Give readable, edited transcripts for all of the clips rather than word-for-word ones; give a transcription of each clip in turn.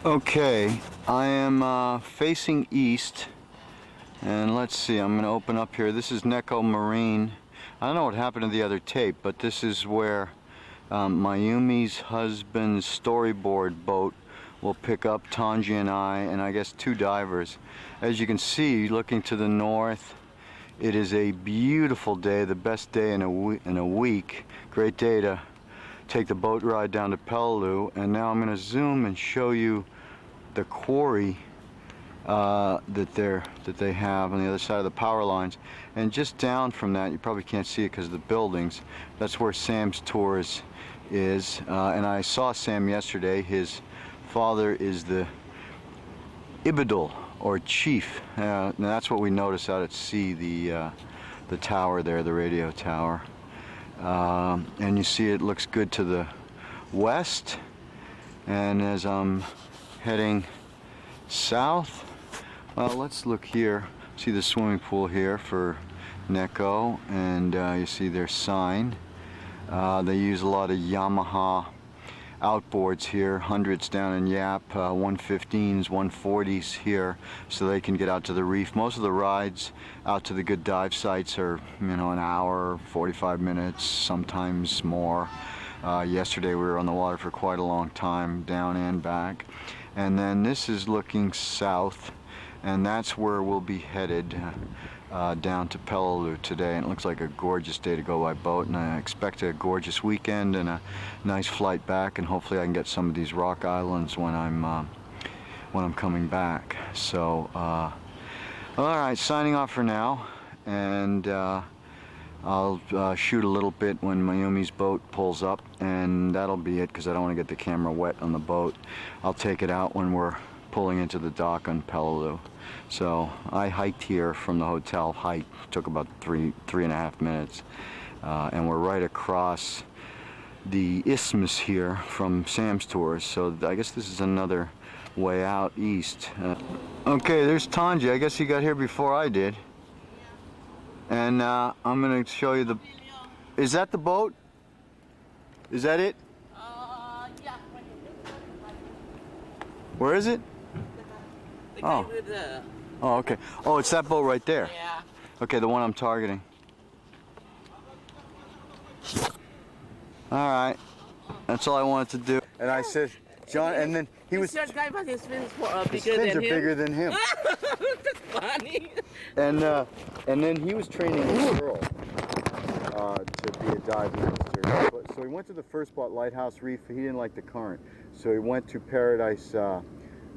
Okay, I am facing east, and let's see, I'm going to open up here. This is Neko Marine. I don't know what happened to the other tape, but this is where Mayumi's husband's storyboard boat will pick up Tanji and I guess 2 divers. As you can see, looking to the north, it is a beautiful day, the best day in a week. Great day to take the boat ride down to Peleliu, and now I'm going to zoom and show you the quarry that they have on the other side of the power lines. And just down from that, you probably can't see it because of the buildings, that's where Sam's Tours is. And I saw Sam yesterday. His father is the Ibidal, or chief. Now that's what we notice out at sea, the tower there, the radio tower. And you see it looks good to the west, and as I'm heading south, well, let's look here. See the swimming pool here for Neko, and you see their sign. They use a lot of Yamaha outboards here, hundreds down in Yap, 115s, 140s here, so they can get out to the reef. Most of the rides out to the good dive sites are, an hour, 45 minutes, sometimes more. Yesterday we were on the water for quite a long time, down and back. And then this is looking south, and that's where we'll be headed down to Peleliu today. And it looks like a gorgeous day to go by boat, and I expect a gorgeous weekend and a nice flight back, and hopefully I can get some of these rock islands when I'm coming back. So all right, signing off for now, and I'll shoot a little bit when Mayumi's boat pulls up, and that'll be it because I don't want to get the camera wet on the boat. I'll take it out when we're pulling into the dock on Peleliu. So I hiked here from the hotel. Took about three and a half minutes, and we're right across the isthmus here from Sam's Tours. So I guess this is another way out east. Okay, there's Tanji. I guess he got here before I did. And I'm going to show you the... Is that the boat? Is that it? Yeah. Where is it? Oh. Oh, okay. Oh, it's that boat right there. Yeah. Okay, the one I'm targeting. All right. That's all I wanted to do. And I said, John, and then he was... This guy, but his fins His fins are bigger than him. That's funny. And then he was training a girl to be a dive master. So he went to the first spot, Lighthouse Reef. He didn't like the current, so he went to Paradise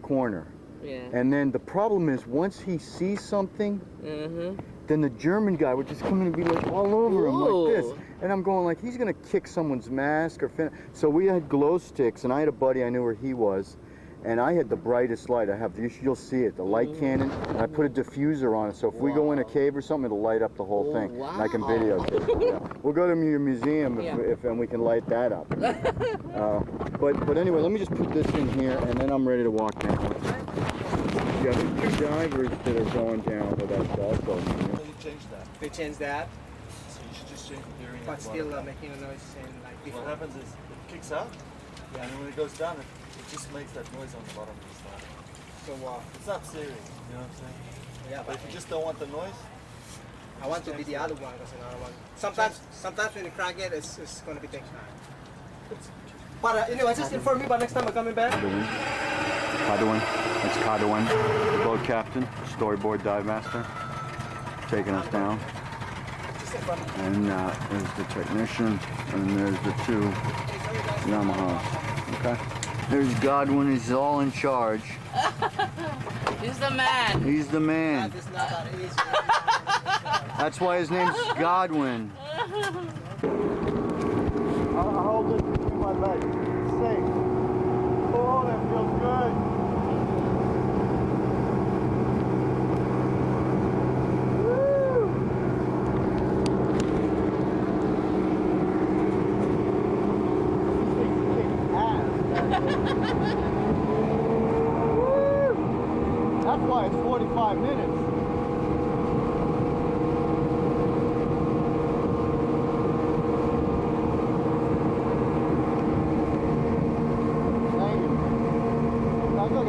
Corner. Yeah. And then the problem is, once he sees something, then the German guy would just come in and be like all over him like this. And I'm going like, he's gonna kick someone's mask or fin. So we had glow sticks, and I had a buddy, I knew where he was, and I had the brightest light. You'll see it, the light cannon, and I put a diffuser on it, so if we go in a cave or something, it'll light up the whole thing. And I can videotape it. Yeah. We'll go to your museum and we can light that up. But anyway, let me just put this in here, and then I'm ready to walk down. Yeah, there's 2 divers that are going down with us also. They changed that. They changed that, So you should just change the gearing. but still making a noise and like What before. happens is it kicks out, and then when it goes down, it just makes that noise on the bottom of the slide. So It's not serious, you know what I'm saying? yeah, But if you just don't want the noise, I want to be the other one because another one. Sometimes when you crack it, it's going to be things. But anyway, just inform me. But next time I'm coming back. Kadawin. That's Kadawin, the boat captain, storyboard dive master, taking us down. Just inform me. And there's the technician, and there's the 2 Yamahas. Okay? There's Godwin, he's all in charge. He's the man. He's the man. It's not that easy. That's why his name's Godwin. I'll hold it between my legs. It's safe. Oh, that feels good. That's why it's 45 minutes. Thank you.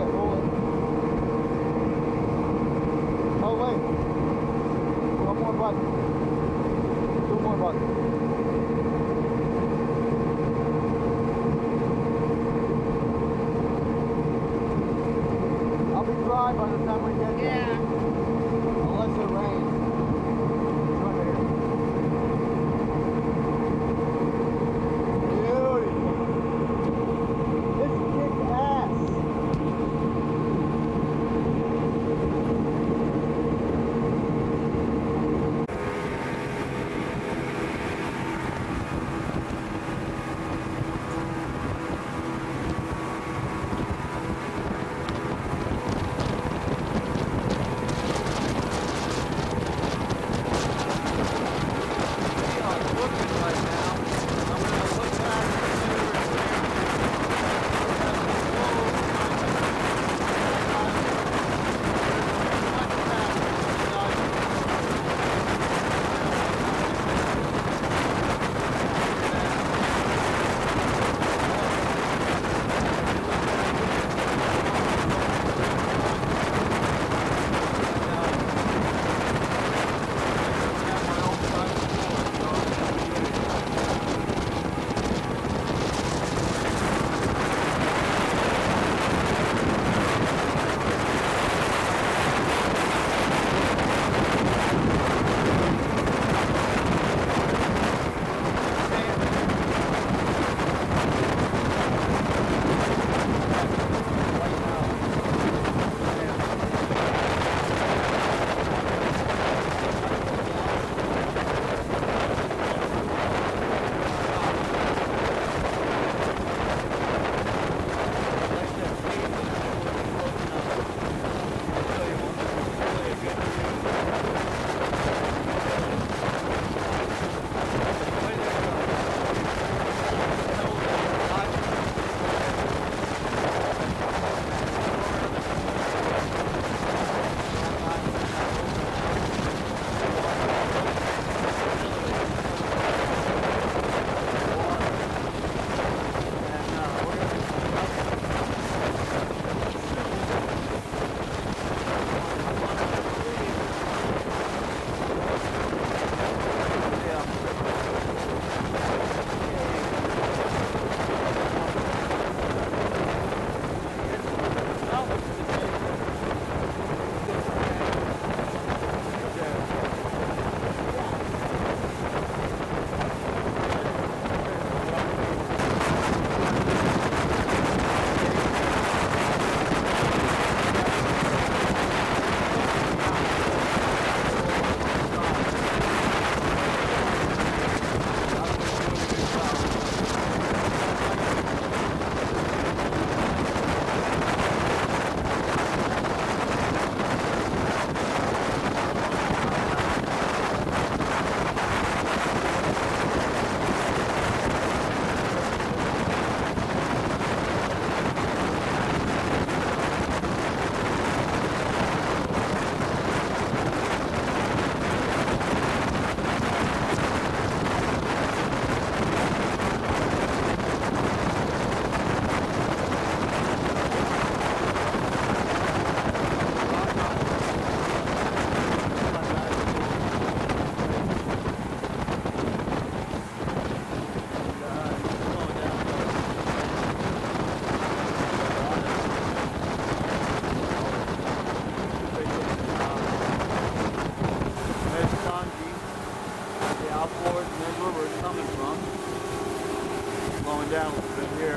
slowing down a little bit here.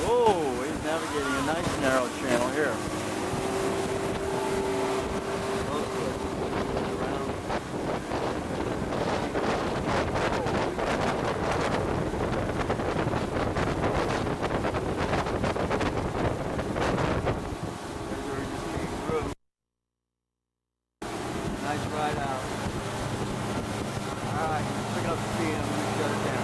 Whoa, he's navigating a nice narrow channel here. Nice ride out. Alright, pick up speed and I'm going to shut it down.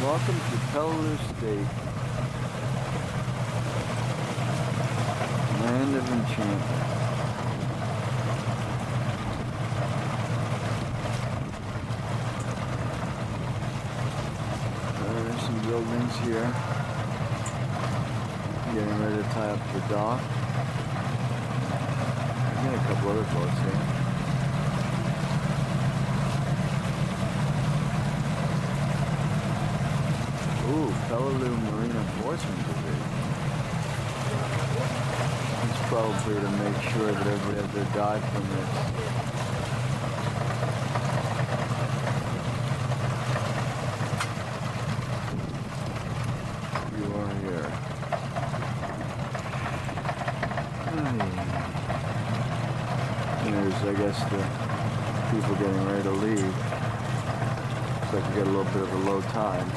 Welcome to Peleliu State, land of enchantment. There's some buildings here. Getting ready to tie up the dock. Again, a couple other boats here. Ooh, Peleliu Marine Enforcement Division. It's probably to make sure that everybody has their dive permits. You are here. And there's, I guess, the people getting ready to leave. Looks like we got a little bit of a low tide.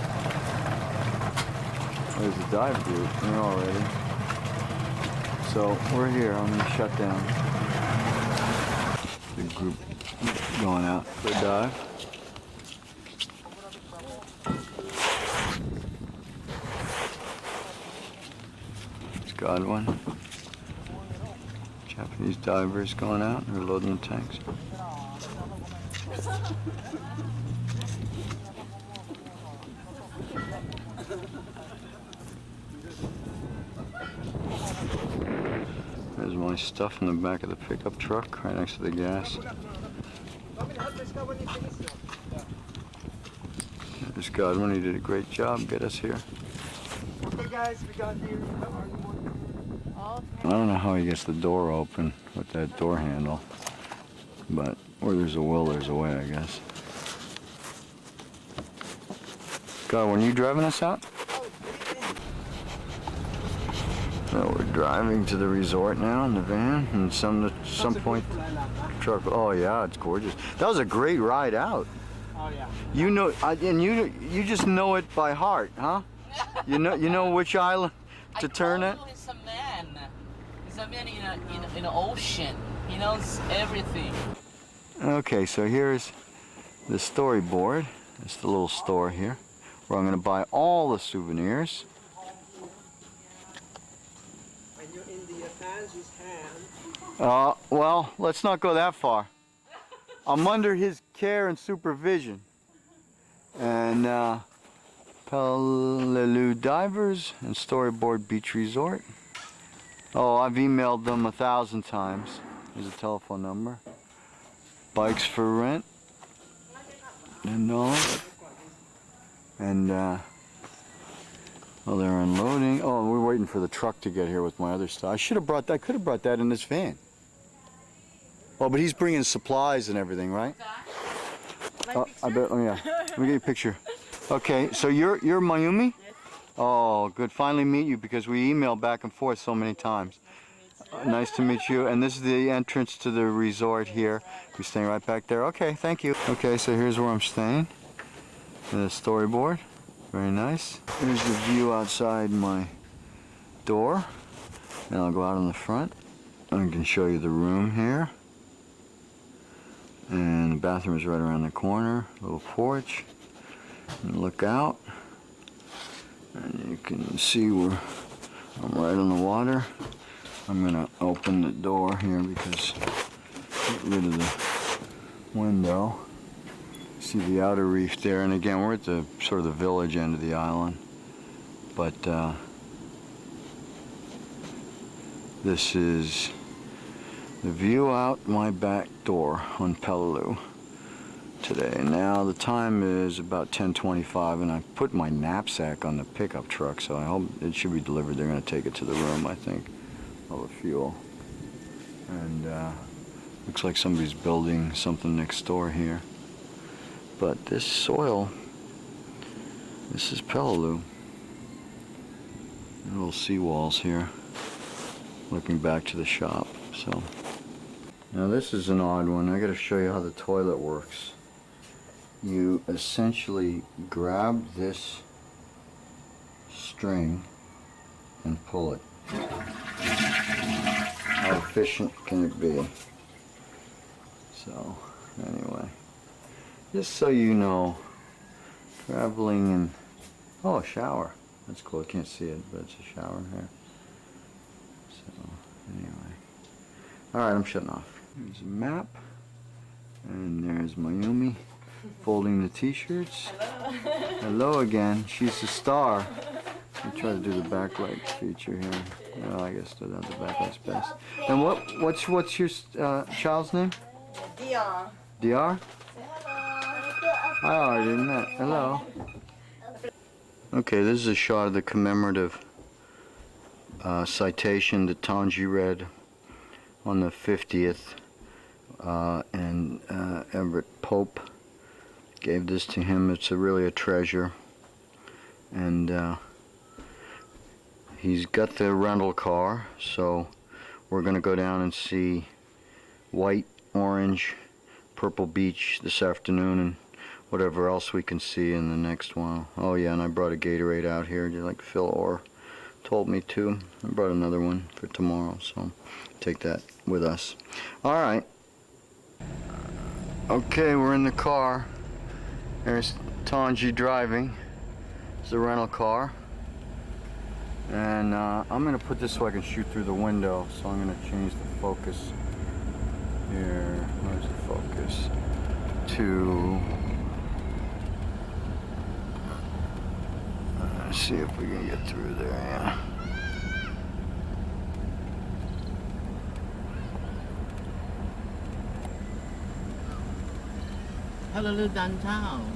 There's a dive group here already. So we're here on the shutdown. Big group going out for a dive. There's Godwin. Japanese divers going out. They're loading the tanks. There's my stuff in the back of the pickup truck, right next to the gas. There's Godwin, he did a great job, get us here. Okay guys, we got here. I don't know how he gets the door open with that door handle, but where there's a will, there's a way, I guess. Godwin, you driving us out? So we're driving to the resort now in the van, and some point truck. Oh yeah, it's gorgeous. That was a great ride out. Oh yeah. You know, and you just know it by heart, huh? You know which island to turn at. He's a man. He's a man in the ocean. He knows everything. Okay, so here's the storyboard. It's the little store here, where I'm going to buy all the souvenirs. When you're in the Tanji's hand. Well, let's not go that far. I'm under his care and supervision. And Peleliu Divers and Storyboard Beach Resort. Oh, I've emailed them 1,000 times. Here's a telephone number. Bikes for rent. And all. And well, they're unloading. Oh, we're waiting for the truck to get here with my other stuff. I should have brought that. I could have brought that in this van. Oh, but he's bringing supplies and everything, right? I bet. Oh yeah. Let me get you a picture. Okay, so you're Mayumi? Yes. Oh, good. Finally meet you because we emailed back and forth so many times. Nice to meet you. And this is the entrance to the resort here. We're staying right back there. Okay, thank you. Okay, so here's where I'm staying. The storyboard. Very nice. Here's the view outside my door. And I'll go out on the front. I can show you the room here. And the bathroom is right around the corner. Little porch. And look out. And you can see where I'm right on the water. I'm gonna open the door here because get rid of the window. See the outer reef there, and again we're at the sort of the village end of the island. But this is the view out my back door on Peleliu today. Now the time is about 10:25, and I put my knapsack on the pickup truck, so I hope it should be delivered. They're going to take it to the room, I think, all the fuel. And looks like somebody's building something next door here. But this soil, this is Peleliu. Little seawalls here, looking back to the shop. So now this is an odd one. I got to show you how the toilet works. You essentially grab this string and pull it. How efficient can it be? So anyway, just so you know, traveling in, oh, a shower. That's cool. I can't see it, but it's a shower here. So anyway, all right, I'm shutting off. There's a map, and there's Mayumi folding the t-shirts. Hello again. She's the star. I'll try to do the backlight feature here. Well, I guess the backlight's best. And what's your child's name? Dion. DR? I already met. Hello. Okay, this is a shot of the commemorative citation that Tanji read on the 50th, and Everett Pope gave this to him. It's really a treasure, and he's got the rental car, so we're going to go down and see White, Orange, Purple Beach this afternoon, and whatever else we can see in the next one. Oh yeah, and I brought a Gatorade out here, just like Phil Orr told me to. I brought another one for tomorrow, so take that with us. All right. Okay, we're in the car. There's Tanji driving. It's a rental car. And I'm going to put this so I can shoot through the window, so I'm going to change the focus here. Where's the focus? To... let's see if we can get through there, yeah. Peleliu downtown.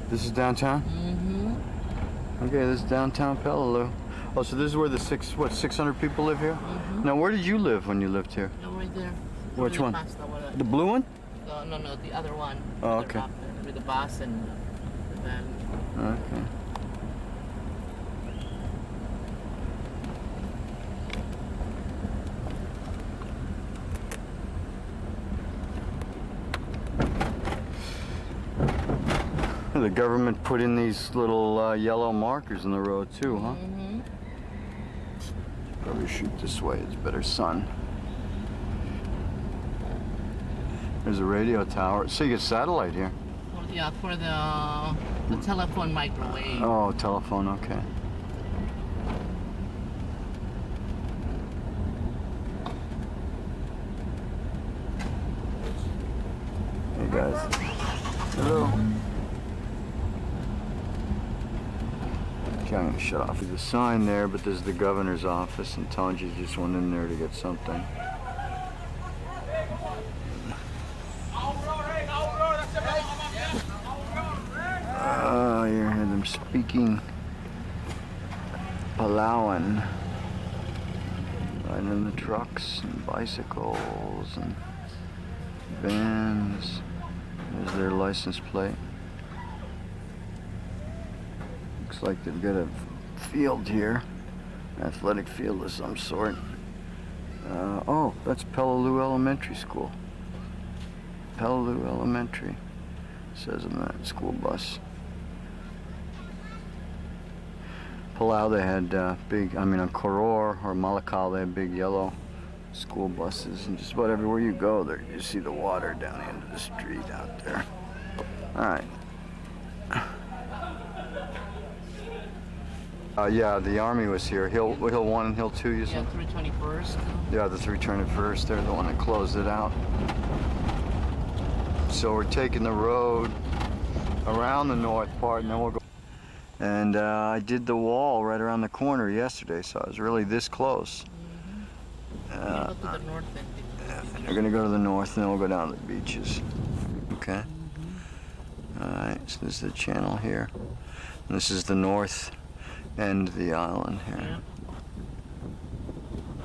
This is downtown? Mm-hmm. Okay, this is downtown Peleliu. Oh, so this is where the 600 people live here? Mm-hmm. Now, where did you live when you lived here? No, right there. Which Really one? past The blue one? No, the other one. Oh, Other okay. up there, with the bus and the van. Okay. The government put in these little yellow markers in the road too, huh? Mm-hmm. Probably shoot this way, it's better sun. There's a radio tower. So you get satellite here. Yeah, for the telephone microwave. Oh, telephone, okay. Hey guys. Hello. Okay, I'm gonna shut off. There's a sign there, but there's the governor's office, and Tonji just went in there to get something. Oh, you hear them speaking Palauan. Riding in the trucks and bicycles and vans. There's their license plate. Looks like they've got a field here, athletic field of some sort. Oh, that's Peleliu Elementary School. Peleliu Elementary, says on that school bus. Palau, they had big, on Koror or Malakal, they had big yellow school buses, and just about everywhere you go there, you see the water down the end of the street out there. All right. Yeah, the Army was here. Hill 1 and Hill 2, you Yeah, said? 321st. Yeah, the 321st, they're the one that closed it out. So we're taking the road around the north part, and then we'll go. And I did the wall right around the corner yesterday, so I was really this close. Go to the north end. We're gonna go to the north, and then we'll go down to the beaches. Okay? All right, so this is the channel here. And this is the north end of the island here. Yeah.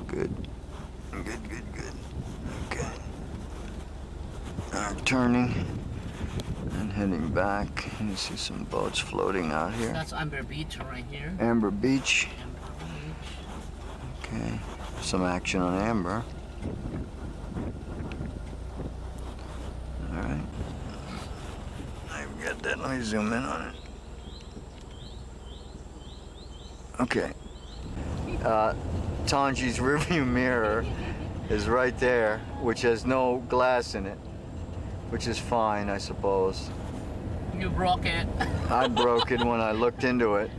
Good. Okay. Turning and heading back. You see some boats floating out here. That's Amber Beach right here. Amber Beach. Amber Beach. Okay. Some action on Amber. All right. I've got that. Let me zoom in on it. Okay. Tanji's rearview mirror is right there, which has no glass in it, which is fine, I suppose. You broke it. I broke it when I looked into it,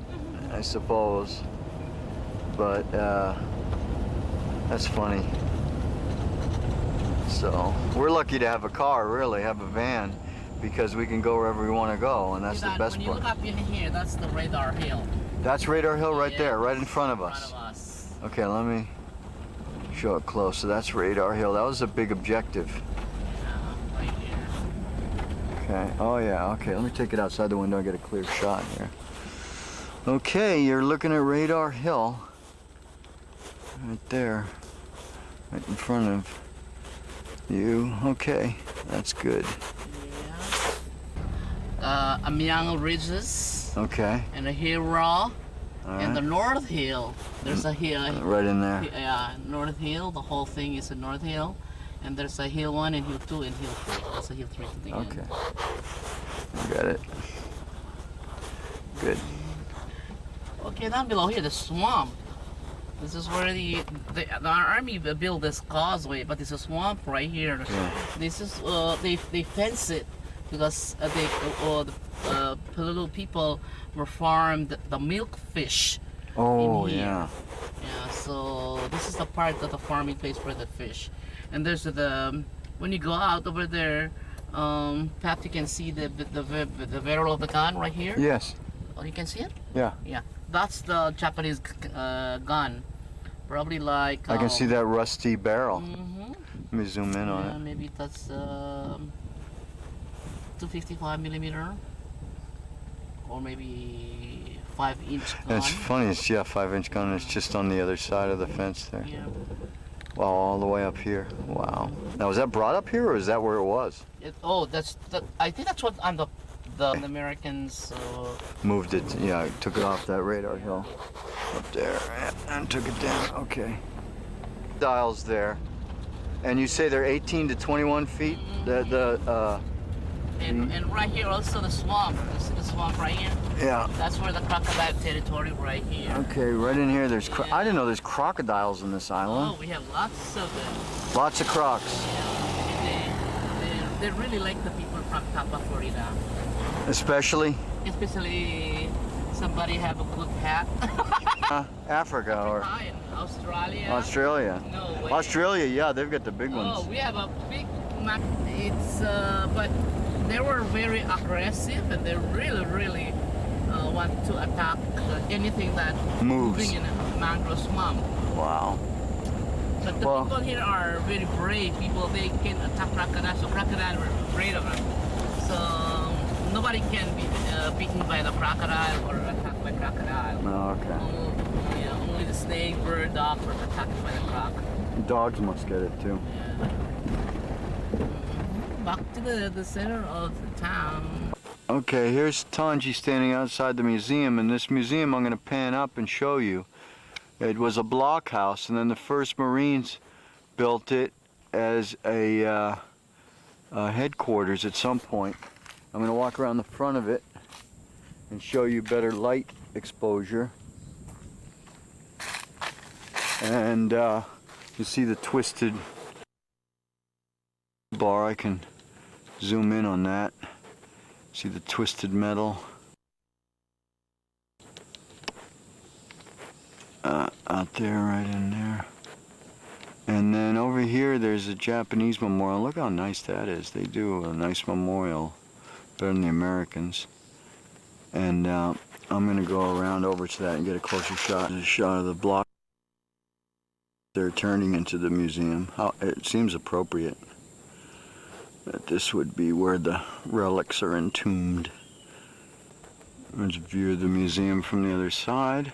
I suppose. But that's funny. So we're lucky to have a car, really, have a van, because we can go wherever we want to go, and that's the best When you part. look up in here, that's the Radar Hill. That's Radar Hill right Yeah, there, right in front of in us. front of us. Okay, let me show it close. So that's Radar Hill. That was a big objective. Yeah, right here. Okay. Oh yeah. Okay. Let me take it outside the window and get a clear shot here. Okay, you're looking at Radar Hill. Right there. Right in front of you. Okay. That's good. Yeah. Amyang Ridges Okay. and a hill raw. All And the right. North Hill. There's a hill. Right in there. Yeah, North Hill. The whole thing is a North Hill. And there's a Hill 1 and Hill 2 and Hill 3. That's a Hill 3 to the end. Okay. I got it. Good. Okay, down below here, the swamp. This is where the army built this causeway, but it's a swamp right here. Yeah. This is they fence it because the Peleliu people were farmed the milkfish. Oh in here. yeah. Yeah, so this is the part of the farming place for the fish. And there's the when you go out over there, Pat, you can see the barrel of the gun right here. Yes. Oh, you can see it? Yeah. Yeah, that's the Japanese gun. Probably like. I can see that rusty barrel. Mm-hmm. Let me zoom in on Yeah, it. maybe that's. to 55 millimeter, or maybe 5-inch gun. And it's funny, it's, yeah, 5-inch gun. It's just on the other side of the fence there. Yeah. Wow, all the way up here. Wow. Now, was that brought up here, or is that where it was? I think that's what on the Americans. Moved it, yeah, took it off that radar hill up there and took it down. Okay. Dials there. And you say they're 18 to 21 feet? And right here also the swamp. You see the swamp right here? Yeah. That's where the crocodile territory right here. Okay, right in here there's, I didn't know there's crocodiles in this Oh, island. we have lots of them. Lots of crocs. They really like the people from Tampa, Florida. Especially? Especially somebody have a good hat. Africa or Australia. Australia. No way. Australia, yeah, they've got the big Oh, ones. we have a big map. It's but they were very aggressive and they really want to attack anything that Moves. moving in a mangrove swamp. Wow. But the people here are very brave people. They can attack crocodiles, so crocodiles are afraid of them. So nobody can be beaten by the crocodile or attacked by crocodile. Oh, okay. Only the snake, bird, dog were attacked by the croc. Dogs must get it too. Yeah. Back to the center of the town. Okay, here's Tanji standing outside the museum, and this museum I'm going to pan up and show you. It was a blockhouse, and then the first Marines built it as a headquarters at some point. I'm going to walk around the front of it and show you better light exposure. And you see the twisted bar. I can zoom in on that. See the twisted metal out there, right in there. And then over here there's a Japanese memorial. Look how nice that is. They do a nice memorial, better than the Americans. And I'm going to go around over to that and get a closer shot. A shot of the block they're turning into the museum. It seems appropriate that this would be where the relics are entombed. There's a view of the museum from the other side.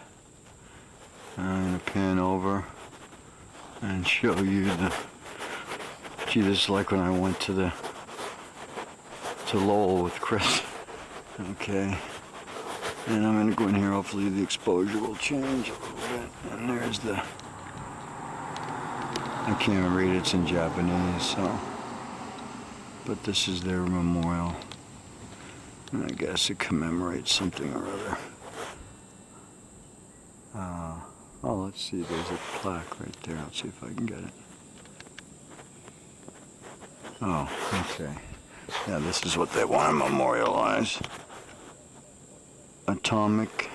I'm going to pan over and show you the... Gee, this is like when I went to Lowell with Chris. Okay. And I'm going to go in here. Hopefully the exposure will change a little bit. And there's the... I can't even read it. It's in Japanese, so... But this is their memorial. And I guess it commemorates something or other. Oh, let's see, there's a plaque right there. Let's see if I can get it. Oh, okay. Yeah, this is what they want to memorialize. Atomic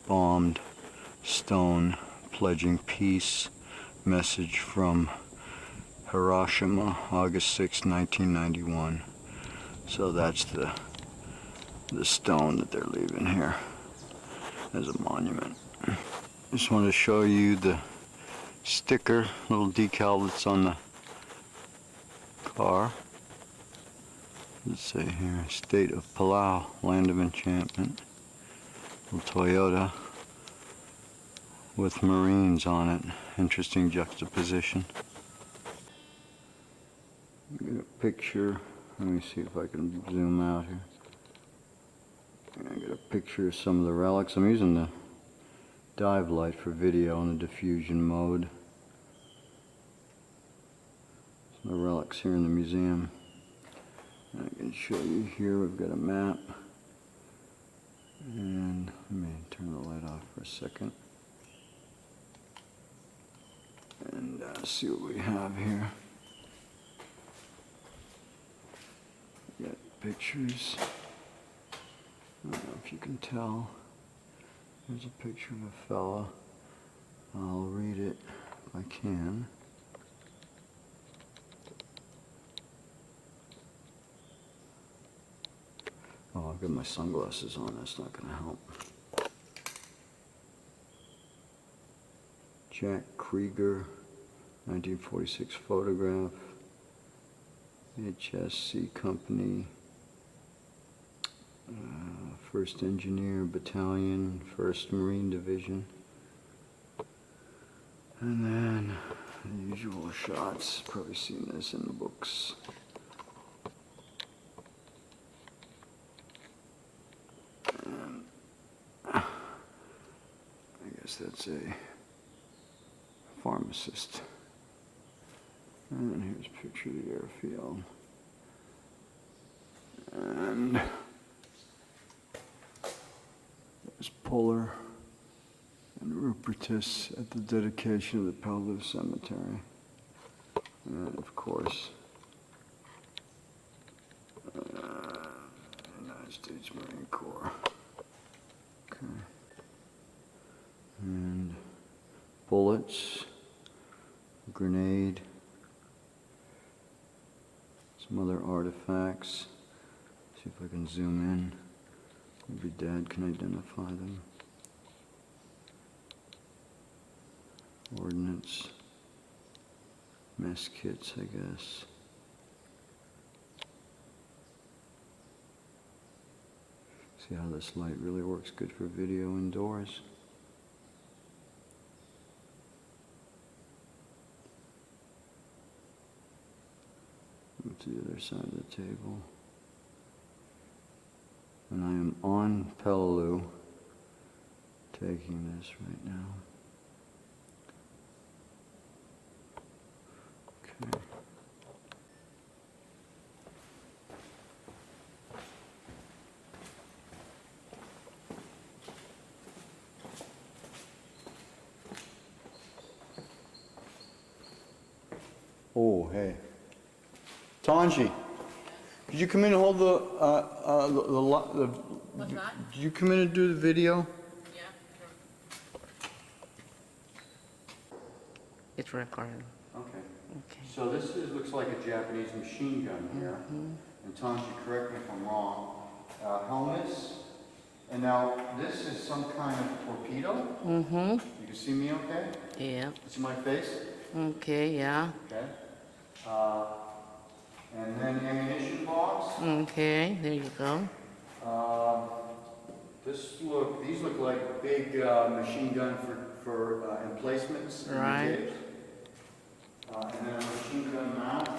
bombed stone pledging peace. Message from Hiroshima, August 6, 1991. So that's the stone that they're leaving here as a monument. Just wanted to show you the sticker, little decal that's on the car. Let's say here, State of Palau, Land of Enchantment. Little Toyota with Marines on it. Interesting juxtaposition. Get a picture. Let me see if I can zoom out here. I get a picture of some of the relics. I'm using the dive light for video in the diffusion mode. Some of the relics here in the museum. And I can show you here. We've got a map. And let me turn the light off for a second. And see what we have here. We got pictures. I don't know if you can tell. There's a picture of a fella. I'll read it if I can. Oh, I've got my sunglasses on. That's not going to help. Jack Krieger, 1946 photograph. HSC Company, 1st Engineer Battalion, 1st Marine Division. And then the usual shots. Probably seen this in the books. And I guess that's a pharmacist. And then here's a picture of the airfield. And there's Puller and Rupertus at the dedication of the Peleliu Cemetery. And of course, United States Marine Corps. Okay. And bullets, grenade, some other artifacts. See if I can zoom in. Maybe Dad can identify them. Ordnance, mess kits, I guess. See how this light really works good for video indoors. Move to the other side of the table. And I am on Peleliu, taking this right now. Okay. Oh, hey. Tanji, could you come in and hold the What's that? Did you come in and do the video? Yeah, sure. It's recording. Okay. Okay. So this looks like a Japanese machine gun here. And Tanji, correct me if I'm wrong. Helmets. And now this is some kind of torpedo. Mm-hmm. You can see me okay? Yeah. See my face? Okay, yeah. Okay. And then ammunition box. Okay, there you go. These look like big machine gun for emplacements. Right. In the caves. And then a machine gun mount.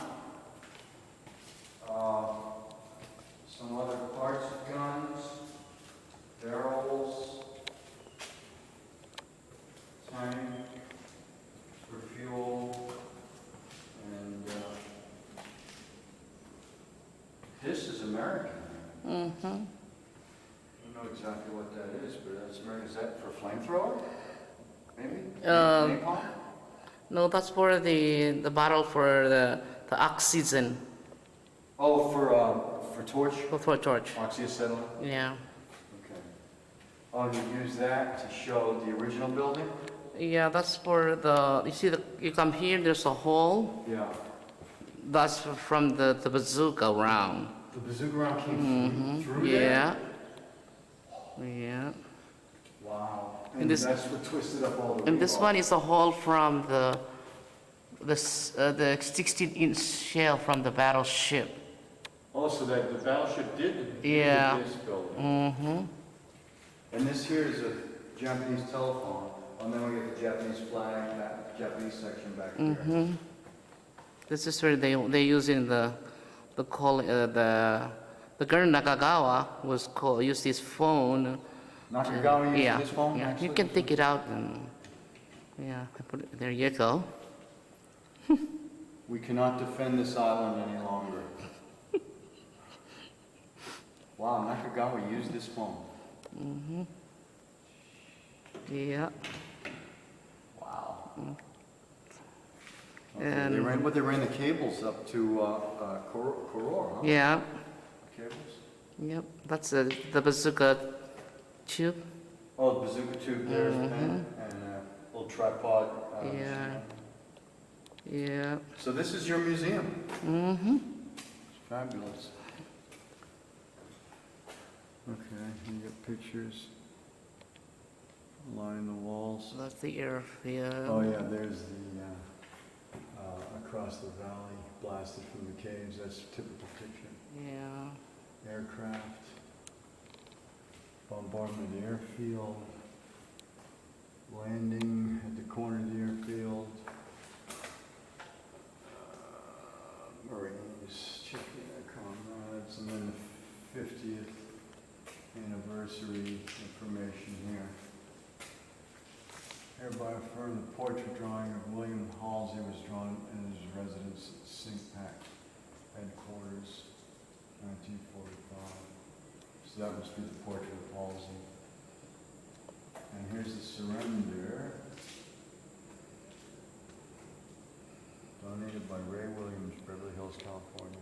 Some other parts of guns, barrels, tank for fuel, and this is American. Mm-hmm. I don't know exactly what that is, but that's American. Is that for flamethrower? Maybe? Napalm? No, that's for the bottle for the oxygen. Oh, for torch? For torch. Oxyacetylene? Yeah. Okay. Oh, you use that to show the original building? Yeah, that's for the, you see, you come here, there's a hole. Yeah. That's from the bazooka round. The bazooka round came through there? Yeah. Yeah. Wow. And And this- that's what twisted up all the And this rebar. one is a hole from the 16-inch shell from the battleship. Oh, so that the battleship did Yeah. this building. Mm-hmm. And this here is a Japanese telephone. And then we get the Japanese flag, that Japanese section back there. Mm-hmm. This is where they use in the girl Nakagawa used his phone. Nakagawa used Yeah, this phone, yeah. actually? You can take it out and yeah. There you go. We cannot defend this island any longer. Wow, Nakagawa used this phone. Mm-hmm. Yeah. Wow. And- They ran the cables up to Koror, huh? Yeah. Cables? Yep. That's the bazooka tube. Oh, the bazooka tube there's the pen and a little tripod. Yeah. Yeah. So this is your museum. Mm-hmm. It's fabulous. Okay, you got pictures lining the walls. That's the airfield. Oh yeah, there's the across the valley, blasted from the caves. That's a typical picture. Yeah. Aircraft. bombardment of the airfield. Landing at the corner of the airfield. Marines checking their comrades, and then the 50th anniversary information here. Hereby affirm the portrait drawing of William Halsey was drawn in his residence at St. Headquarters, 1945. So that must be the portrait of Halsey. And here's the surrender. Donated by Ray Williams, Beverly Hills, California.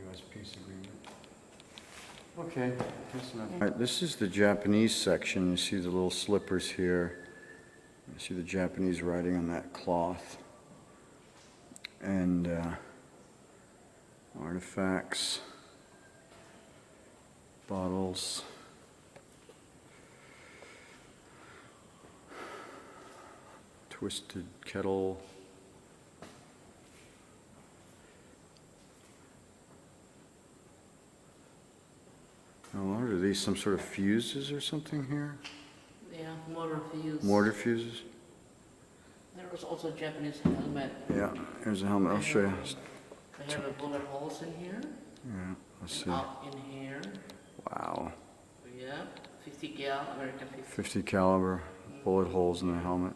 U.S. Peace Agreement. Okay, that's enough. All right, this is the Japanese section. You see the little slippers here. You see the Japanese writing on that cloth. And artifacts, bottles. Twisted kettle. Now, what are these? Some sort of fuses or something here? Yeah, mortar fuse. Mortar fuses? There was also a Japanese helmet. Yeah, here's a helmet. I'll show you. They have a bullet holes in here. Yeah, let's see. And out in here. Wow. Yeah, 50 cal, American 50. 50 caliber bullet holes in the helmet.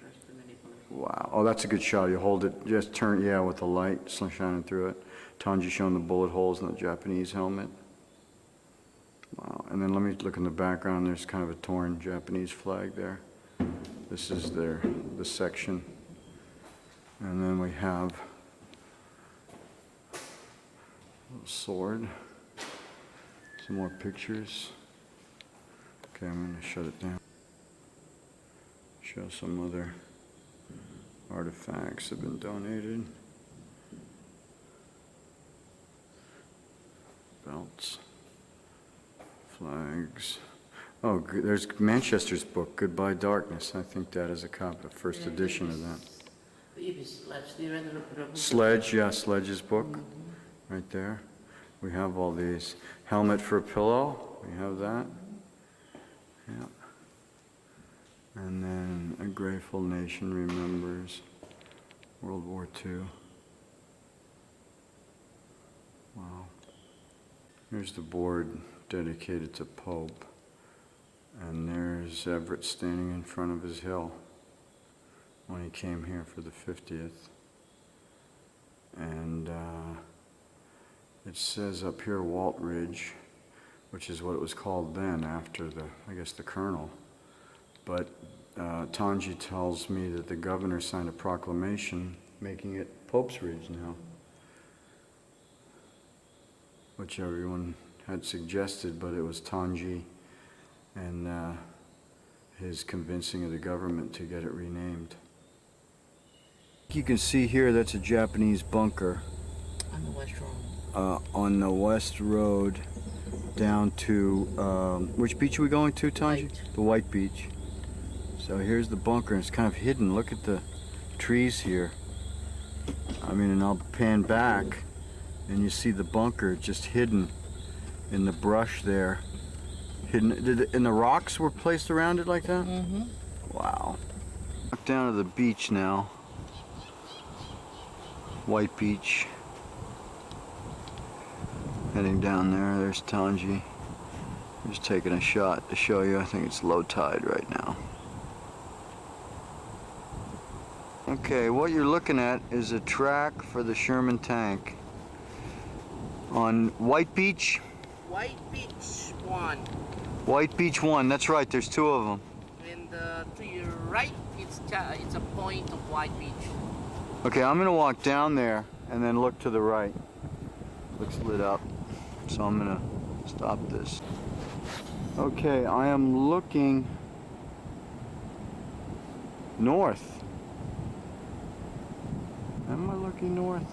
There's too many bullet holes. Wow. Oh, that's a good shot. You hold it, just turn, yeah, with the light shining through it. Tanji showing the bullet holes in the Japanese helmet. Wow. And then let me look in the background. There's kind of a torn Japanese flag there. This is the section. And then we have a little sword. Some more pictures. Okay, I'm going to shut it down. Show some other artifacts that have been donated. Belts. Flags. Oh, there's Manchester's book, Goodbye Darkness. I think that is a copy, the first edition of that. The Sledge, do you read the book? Sledge, yeah, Sledge's book, right there. We have all these. Helmet for a pillow, we have that. Yeah. And then A Grateful Nation Remembers World War II. Wow. Here's the board dedicated to Pope. And there's Everett standing in front of his hill when he came here for the 50th. And it says up here Walt Ridge, which is what it was called then after I guess the colonel. But Tanji tells me that the governor signed a proclamation making it Pope's Ridge now, which everyone had suggested, but it was Tanji and his convincing of the government to get it renamed. You can see here that's a Japanese bunker On the West Road. on the West Road down to, which beach are we going to, Tanji? White. The White Beach. So here's the bunker, and it's kind of hidden. Look at the trees here. I mean, and I'll pan back, and you see the bunker just hidden in the brush there. Hidden, and the rocks were placed around it like that? Mm-hmm. Wow. Down to the beach now. White Beach. Heading down there, there's Tanji. I'm just taking a shot to show you. I think it's low tide right now. Okay, what you're looking at is a track for the Sherman tank on White Beach. White Beach 1. White Beach 1, that's right, there's two of them. And to your right, it's a point of White Beach. Okay, I'm gonna walk down there and then look to the right. Looks lit up, so I'm gonna stop this. Okay, I am looking north. Am I looking north?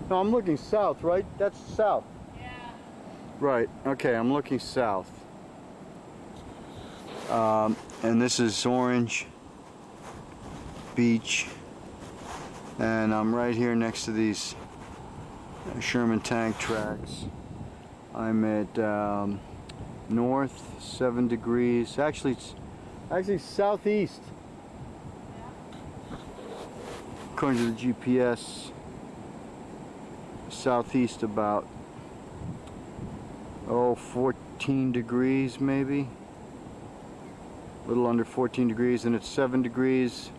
No, I'm looking south, right? That's south. Yeah. Right, okay, I'm looking south. And this is Orange Beach. And I'm right here next to these Sherman tank tracks. I'm at North 7 degrees. Actually, it's southeast. According to the GPS, southeast about 14 degrees maybe. A little under 14 degrees, and it's 7 degrees,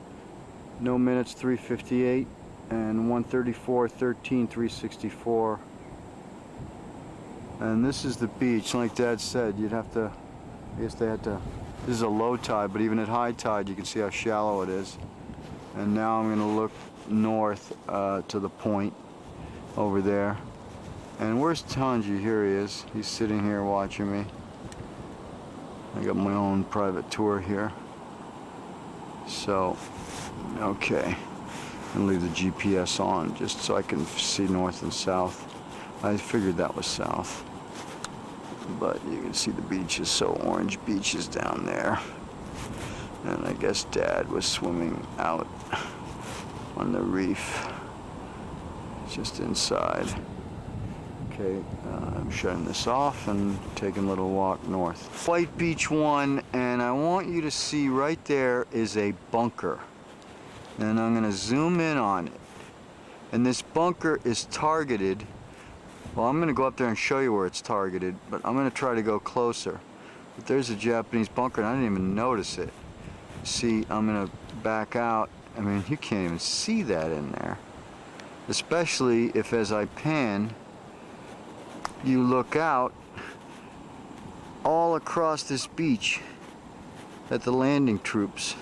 no minutes, 3:58, and 1:34, 13, 3:64. And this is the beach. Like Dad said, you'd have to, I guess they had to, this is a low tide, but even at high tide you can see how shallow it is. And now I'm gonna look north to the point over there. And where's Tanji? Here he is. He's sitting here watching me. I got my own private tour here. So, okay. I'm gonna leave the GPS on just so I can see north and south. I figured that was south. But you can see the beaches, so orange beaches down there. And I guess Dad was swimming out on the reef, just inside. Okay, I'm shutting this off and taking a little walk north. White Beach 1, and I want you to see right there is a bunker. And I'm gonna zoom in on it. And this bunker is targeted. Well, I'm gonna go up there and show you where it's targeted, but I'm gonna try to go closer. But there's a Japanese bunker and I didn't even notice it. See, I'm gonna back out. I mean, you can't even see that in there. Especially if, as I pan, you look out all across this beach at the landing troops.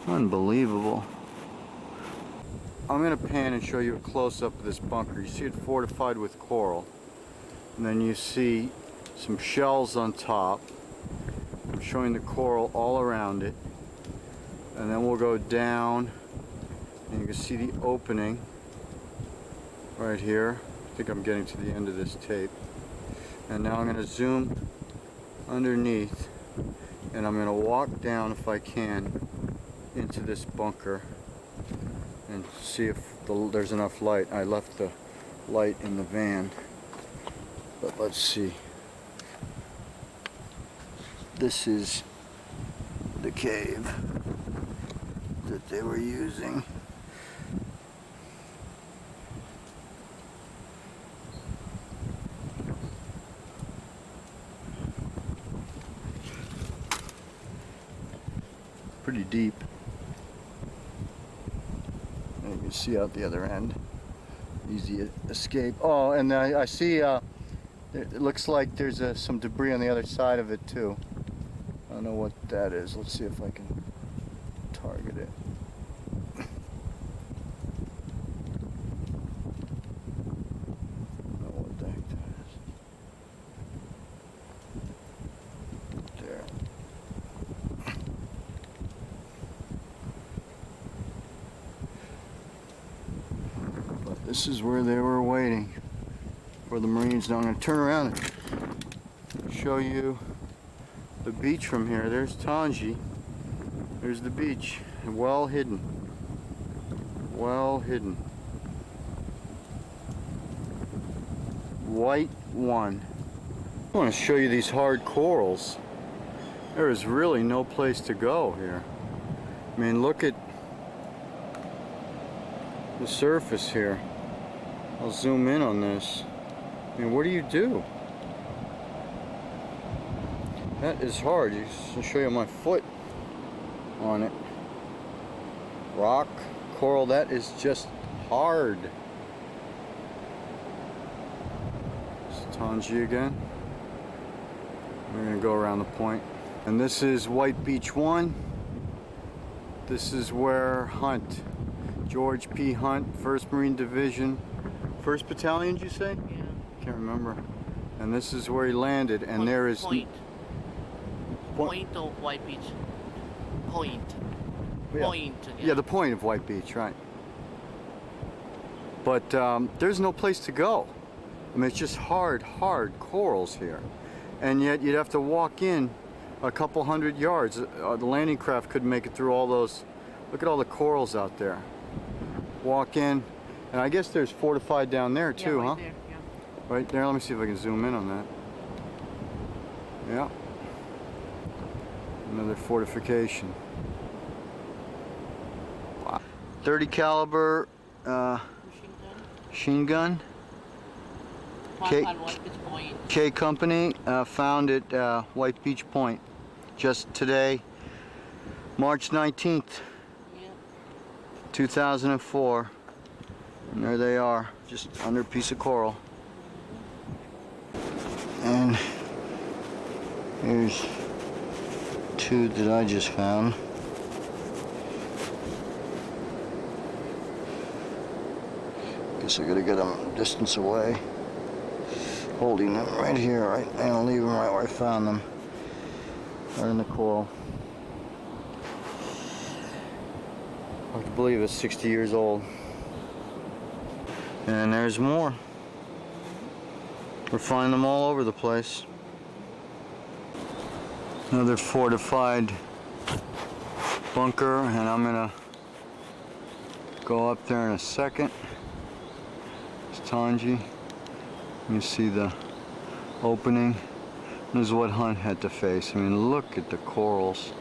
Unbelievable. I'm gonna pan and show you a close-up of this bunker. You see it fortified with coral. And then you see some shells on top. I'm showing the coral all around it. And then we'll go down and you can see the opening right here. I think I'm getting to the end of this tape. And now I'm gonna zoom underneath and I'm gonna walk down, if I can, into this bunker and see if there's enough light. I left the light in the van, but let's see. This is the cave that they were using. Pretty deep. And you can see out the other end. Easy escape. Oh, and I see it looks like there's some debris on the other side of it too. I don't know what that is. Let's see if I can target it. I don't know what the heck that is. There. But this is where they were waiting for the Marines. Now I'm going to turn around and show you the beach from here. There's Tanji. There's the beach. Well hidden. Well hidden. White 1. I want to show you these hard corals. There is really no place to go here. I mean, look at the surface here. I'll zoom in on this. I mean, what do you do? That is hard. I'll show you my foot on it. Rock, coral, that is just hard. It's Tanji again. We're gonna go around the point. And this is White Beach 1. This is where Hunt, George P. Hunt, 1st Marine Division, 1st Battalion, did you say? Yeah. Can't remember. And this is where he landed, and there is... Point of White Beach. Point. Yeah. Point. Yeah, the point of White Beach, right. But there's no place to go. I mean, it's just hard corals here. And yet you'd have to walk in a couple hundred yards. The landing craft couldn't make it through all those. Look at all the corals out there. Walk in, and I guess there's fortified down there too, yeah, right huh? There, yeah. Right there, let me see if I can zoom in on that. Yeah. Another fortification. Wow. 30 caliber machine gun. K Company, found at White Beach Point just today, March 19th, 2004. And there they are, just under a piece of coral. And here's two that I just found. Guess I gotta get them distance away. Holding them right here, right, and I'll leave them right where I found them. Right in the coral. Hard to believe it's 60 years old. And there's more. We're finding them all over the place. Another fortified bunker, and I'm gonna go up there in a second. It's Tanji. You see the opening. This is what Hunt had to face. I mean, look at the corals.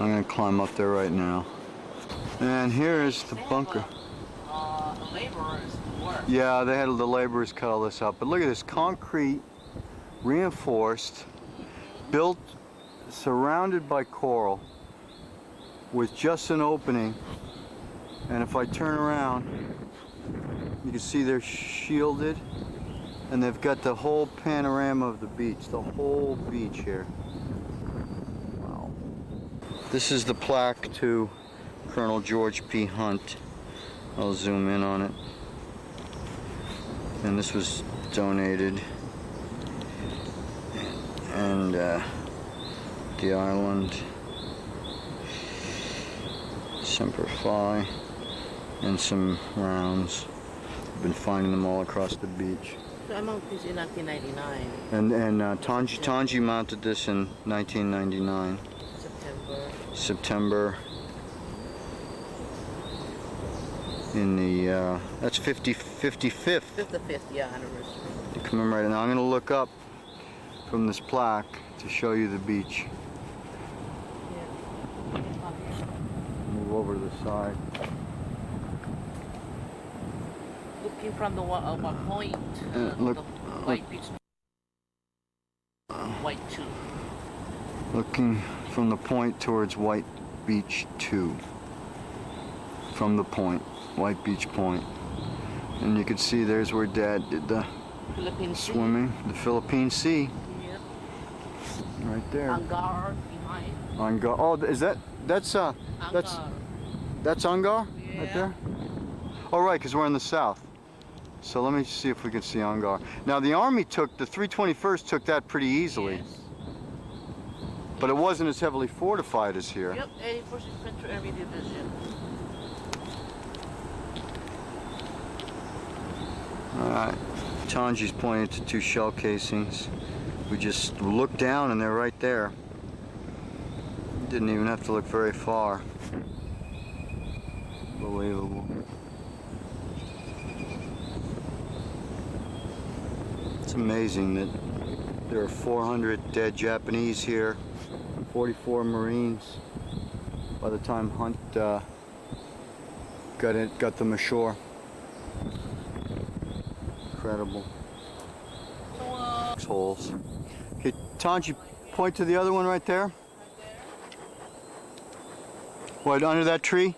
I'm gonna climb up there right now. And here is the bunker. Laborers work. Yeah, they had the laborers cut all this out. But look at this, concrete, reinforced, built, surrounded by coral, with just an opening. And if I turn around, you can see they're shielded, and they've got the whole panorama of the beach, the whole beach here. Wow. This is the plaque to Colonel George P. Hunt. I'll zoom in on it. And this was donated. And the island, Semper Fi, and some rounds. I've been finding them all across the beach. I mounted this in 1999. And Tanji mounted this in 1999. September. In the that's 55th. 55th, yeah, anniversary. To commemorate it. Now I'm going to look up from this plaque to show you the beach. Yeah. Move over to the side. Looking from the one point, Look, the White Beach, White 2. looking from the point towards White Beach 2. From the point, White Beach Point. And you can see there's where Dad did the Philippine swimming, the Philippine Sea. Yep. Right there. Angar behind. Angar. Oh, is that's Angar. that's Angar Yeah. right there? Oh, right, because we're in the south. So let me see if we can see Angar. Now the Army took, the 321st took that pretty easily. Yes. But it wasn't as heavily fortified as here. Yep, 81st Infantry Army Division. Alright. Tanji's pointing to two shell casings. We just looked down and they're right there. Didn't even have to look very far. Unbelievable. It's amazing that there are 400 dead Japanese here, 44 Marines by the time Hunt got them ashore. Incredible. Holes. Okay, Tanji, point to the other one right there. What, under that tree?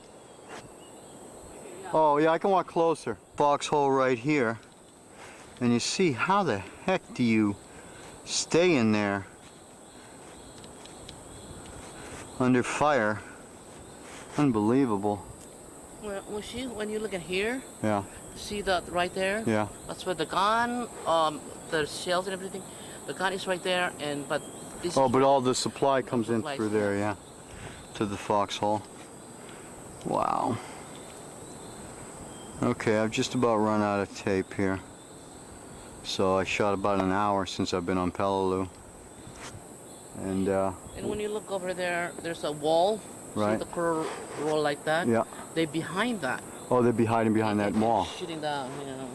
Oh yeah, I can walk closer. Foxhole right here. And you see, how the heck do you stay in there under fire? Unbelievable. Well, see, when you look at here, Yeah, see that right there? yeah. That's where the gun, the shells and everything, the gun is right there, and but this Oh, is but all the supply comes in supplies, through there, yeah. To the foxhole. Wow. Okay, I've just about run out of tape here. So I shot about an hour since I've been on Peleliu. And when you look over there, there's a wall. Right. See the curl roll like that? Yeah. They behind that. Oh, they'd be hiding behind that mall. Shooting down, you know.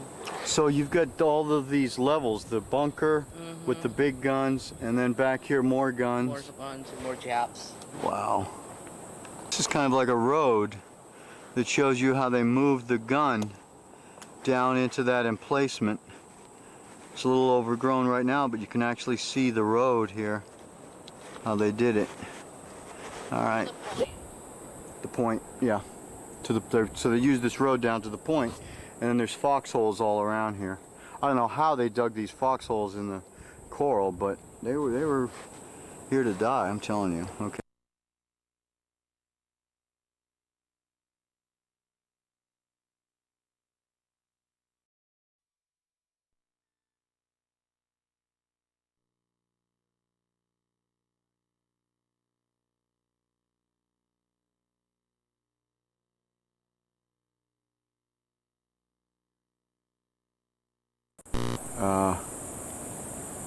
So you've got all of these levels, the bunker with the big guns, and then back here more guns. More guns and more Japs. Wow. This is kind of like a road that shows you how they moved the gun down into that emplacement. It's a little overgrown right now, but you can actually see the road here, how they did it. All right. The point, yeah. So they used this road down to the point, and then there's foxholes all around here. I don't know how they dug these foxholes in the coral, but they were here to die, I'm telling you. Okay.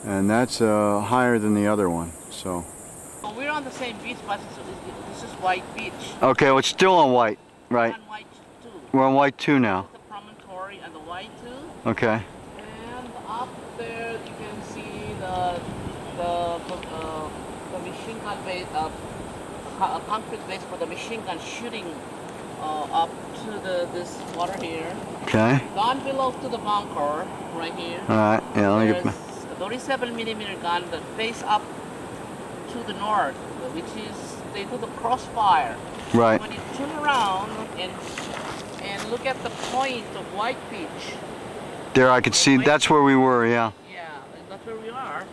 And that's higher than the other one, so. We're on the same beach, but this is White Beach. Okay, well, it's still on white, right? We're on White 2. We're on white 2 now. The promontory and the White 2. Okay. And up there you can see the machine gun base, a concrete base for the machine gun shooting up to this water here. Okay. Down below to the bunker, right here. All right. Yeah. Let me get. There's a 37mm gun that face up to the north, which is they do the crossfire. Right. When you turn around and look at the point of White Beach. There, I could see. That's where we were. Yeah. Yeah, that's where we are.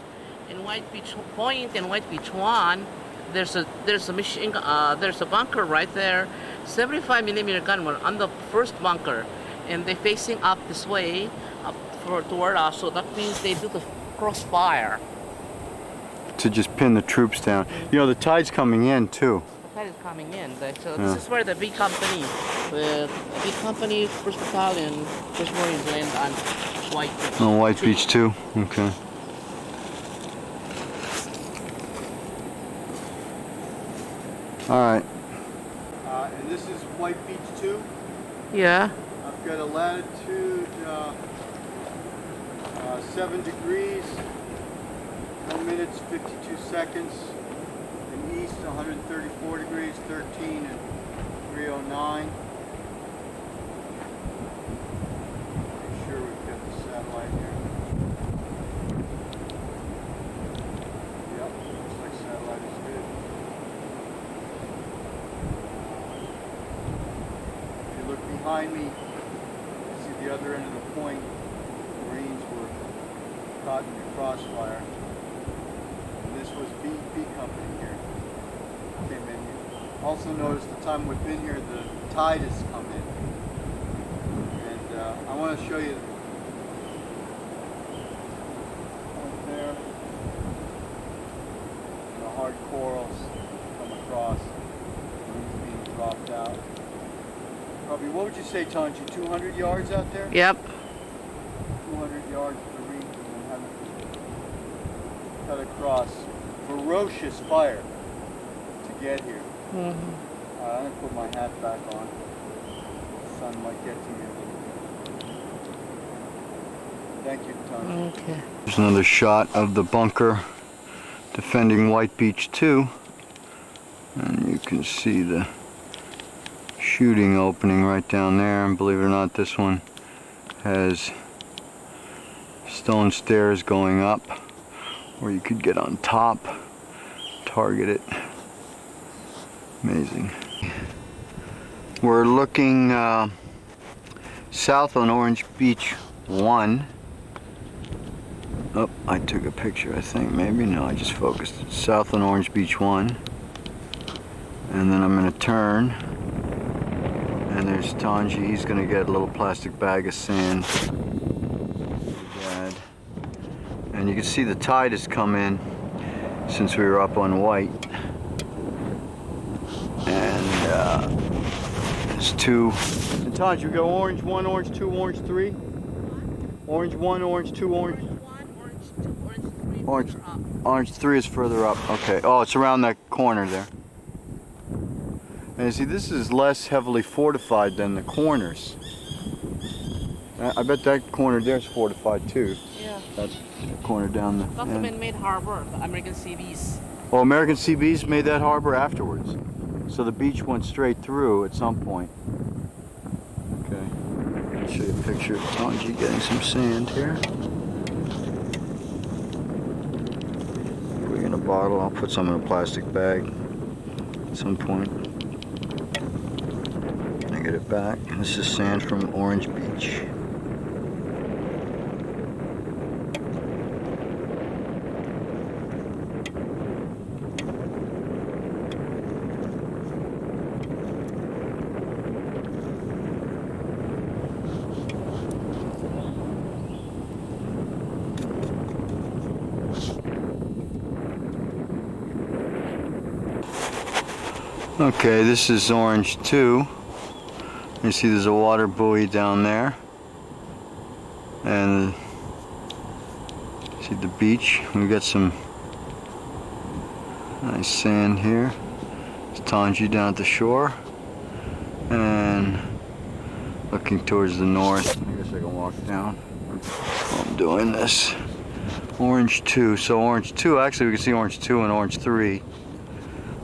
In White Beach Point and White Beach 1, there's a machine, there's a bunker right there. 75mm gun were on the first bunker, and they're facing up this way, up toward us. So that means they do the crossfire To just pin the troops down. You know, the tide's coming in too. The tide is coming in. So this is where the big company, First Battalion, First Marines land on White Beach. On White Beach too. Okay. All right. And this is White Beach 2. Yeah. I've got a latitude 7 degrees, 1 minutes 52 seconds. And east 134 degrees, 13 and 309. Make sure we've got the satellite here. Yep, looks like satellite is good. If you look behind me, you see the other end of the point. Marines were caught in the crossfire. And this was B Company here. Came in here. Also notice the time we've been here, the tide has come in. And I want to show you right there. The hard corals come across. Marines being dropped out. Probably, what would you say, Tanji, 200 yards out there? Yep. 200 yards for the reef, and then having cut across. Ferocious fire to get here. I'm going to put my hat back on. The sun might get to me a little bit. Thank you, Tony. Okay. There's another shot of the bunker defending White Beach 2. And you can see the shooting opening right down there. And believe it or not, this one has stone stairs going up where you could get on top, target it. Amazing. We're looking south on Orange Beach 1. Oh, I took a picture, I think. Maybe, no, I just focused. South on Orange Beach 1. And then I'm going to turn. And there's Tanji. He's going to get a little plastic bag of sand. Dad. And you can see the tide has come in since we were up on White. And there's two. And Tanji, we go Orange 1, Orange 2, Orange 3. Orange 1, Orange 2, Orange. Orange 3 is further up. Okay. Oh, it's around that corner there. And you see, this is less heavily fortified than the corners. I bet that corner there's fortified too. Yeah. That's the corner down the That's the end. man-made harbor, the American Seabees. Oh, American Seabees made that harbor afterwards. So the beach went straight through at some point. Okay. I'll show you a picture of Tanji getting some sand here. Put it in a bottle. I'll put some in a plastic bag at some point. I get it back. This is sand from Orange Beach. Okay, this is Orange 2. You see there's a water buoy down there. And see the beach. We've got some nice sand here. It's Tanji down at the shore. And looking towards the north. I guess I can walk down while I'm doing this. Orange 2. So Orange 2, actually we can see Orange 2 and Orange 3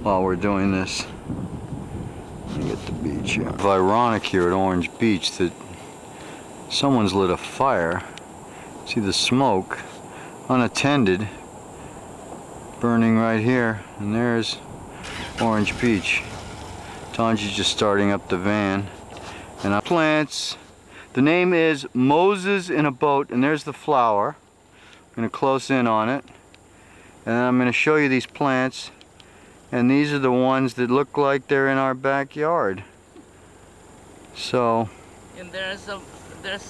while we're doing this. Get the beach here. It's ironic here at Orange Beach that someone's lit a fire. See the smoke, unattended, burning right here, and there's Orange Beach. Tanji's just starting up the van, and plants. The name is Moses in a Boat, and there's the flower. I'm going to close in on it, and I'm going to show you these plants. And these are the ones that look like they're in our backyard. So. And there's a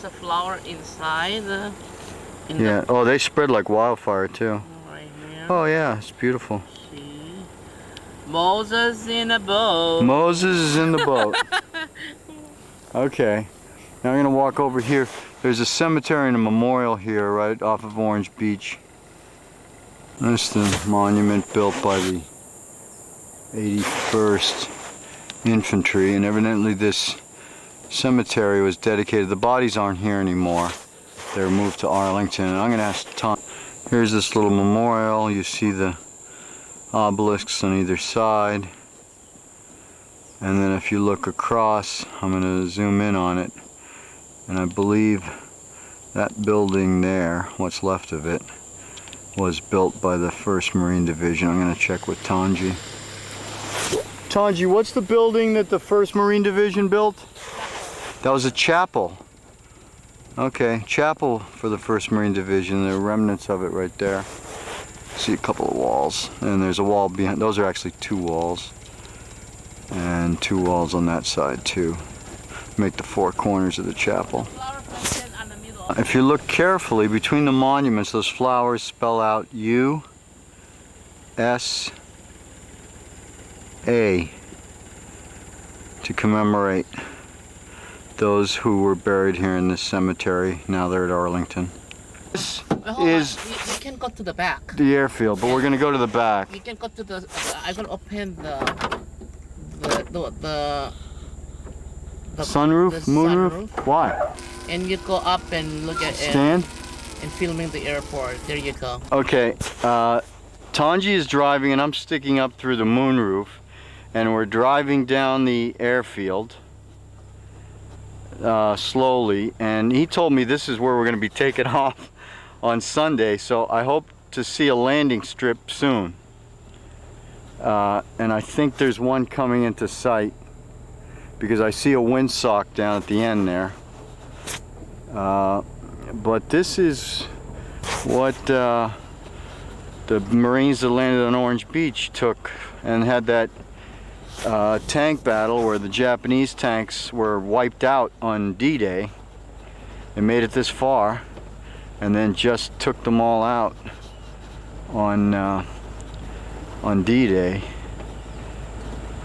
flower inside. Yeah. Oh, they spread like wildfire too. Right here. Oh yeah, it's beautiful. See? Moses in a boat. Moses is in the boat. Okay. Now I'm gonna walk over here. There's a cemetery and a memorial here right off of Orange Beach. That's the monument built by the 81st Infantry, and evidently this cemetery was dedicated. The bodies aren't here anymore. They're moved to Arlington, and I'm going to ask Tom. Here's this little memorial. You see the obelisks on either side, and then if you look across, I'm going to zoom in on it, and I believe that building there, what's left of it, was built by the 1st Marine Division. I'm going to check with Tanji. Tanji, what's the building that the 1st Marine Division built? That was a chapel. Okay, chapel for the 1st Marine Division. There are remnants of it right there. See a couple of walls, and there's a wall behind. Those are actually 2 walls, and 2 walls on that side too. Make the 4 corners of the chapel. If you look carefully between the monuments, those flowers spell out U.S.A. to commemorate those who were buried here in this cemetery. Now they're at Arlington. This is we can go to the back. the airfield, but we're going to go to the back. We can go to the. I'm gonna open the Sunroof? the Moonroof? sunroof. Why? And you go up and look at it Stand? and filming the airport. There you go. Okay, Tanji is driving and I'm sticking up through the moonroof, and we're driving down the airfield slowly, and he told me this is where we're going to be taking off on Sunday, so I hope to see a landing strip soon. And I think there's one coming into sight because I see a windsock down at the end there. But this is what the Marines that landed on Orange Beach took and had that tank battle where the Japanese tanks were wiped out on D-Day. They made it this far and then just took them all out on D-Day.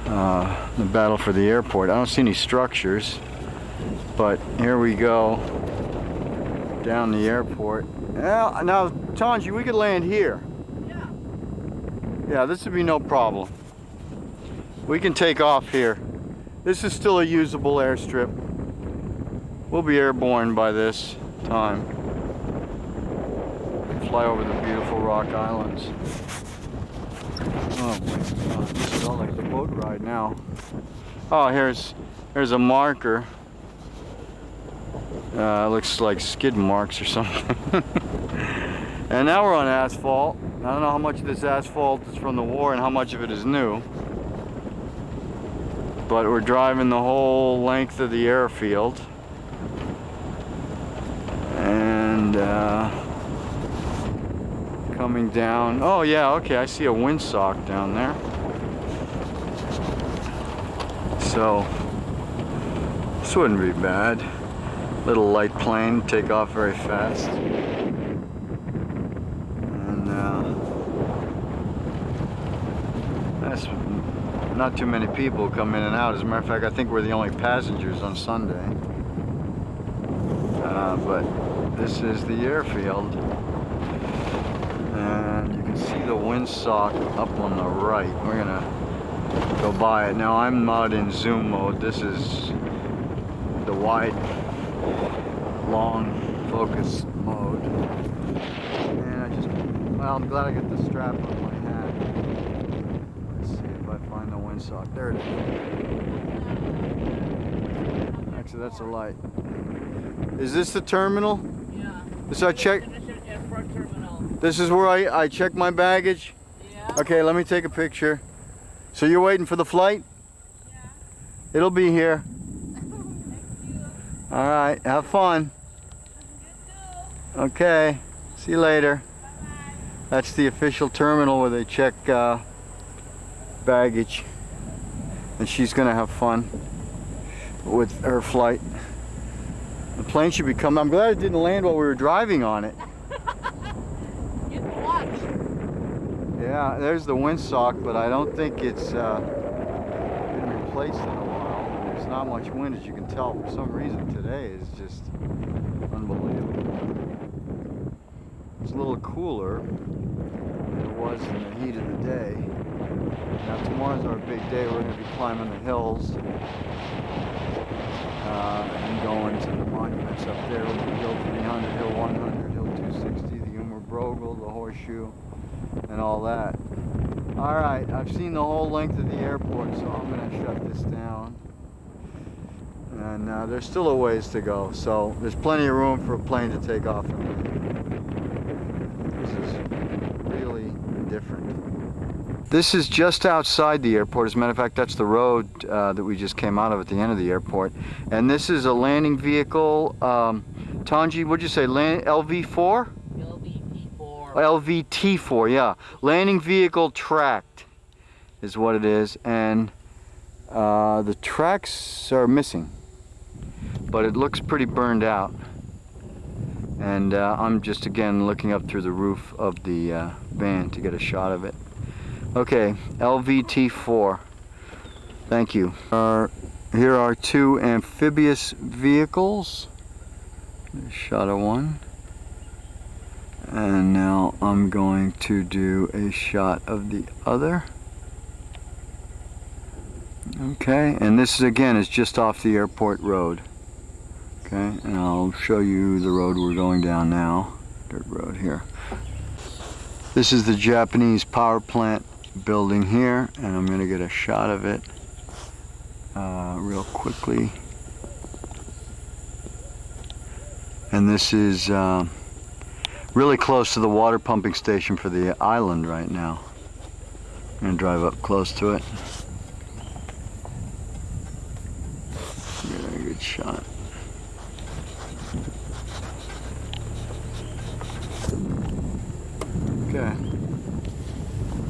The battle for the airport. I don't see any structures, but here we go down the airport. Now, Tanji, we could land here. Yeah, this would be no problem. We can take off here. This is still a usable airstrip. We'll be airborne by this time. Fly over the beautiful rock islands. Oh my God, this is all like the boat ride now. Oh, here's a marker. Looks like skid marks or something. And now we're on asphalt. I don't know how much of this asphalt is from the war and how much of it is new. But we're driving the whole length of the airfield. And coming down. Oh yeah, okay, I see a windsock down there. So this wouldn't be bad. Little light plane, take off very fast. And that's not too many people come in and out. As a matter of fact, I think we're the only passengers on Sunday. But this is the airfield. And you can see the windsock up on the right. We're gonna go by it. Now I'm not in zoom mode. This is the wide, long focus mode. And well, I'm glad I got the strap on my hat. Let's see if I find the windsock. There it is. Actually, that's a light. Is this the terminal? Yeah. So I check. Airport terminal. This is where I check my baggage? Yeah. Okay, let me take a picture. So you're waiting for the flight? Yeah. It'll be here. Thank you. All right, have fun. You too. Okay, see you later. Bye-bye. That's the official terminal where they check baggage. And she's gonna have fun with her flight. The plane should be coming. I'm glad it didn't land while we were driving on it. You can watch. Yeah, there's the windsock, but I don't think it's been replaced in a while. There's not much wind, as you can tell. For some reason today is just unbelievable. It's a little cooler than it was in the heat of the day. Now tomorrow's our big day. We're going to be climbing the hills and going to the monuments up there. Hill 300, Hill 100, Hill 260, the Umer Brogel, the Horseshoe, and all that. All right, I've seen the whole length of the airport, so I'm going to shut this down. And there's still a ways to go, so there's plenty of room for a plane to take off and land. This is really different. This is just outside the airport. As a matter of fact, that's the road that we just came out of at the end of the airport. And this is a landing vehicle. Tanji, what'd you say? LV4? LVT4. LVT4, yeah. Landing vehicle tracked is what it is. And the tracks are missing, but it looks pretty burned out. And I'm just again looking up through the roof of the van to get a shot of it. Okay, LVT4. Thank you. Here are two amphibious vehicles. There's a shot of one. And now I'm going to do a shot of the other. Okay, and this is again is just off the airport road. Okay, and I'll show you the road we're going down now. Dirt road here. This is the Japanese power plant building here, and I'm going to get a shot of it real quickly. And this is really close to the water pumping station for the island right now. I'm going to drive up close to it. Get a good shot. Okay.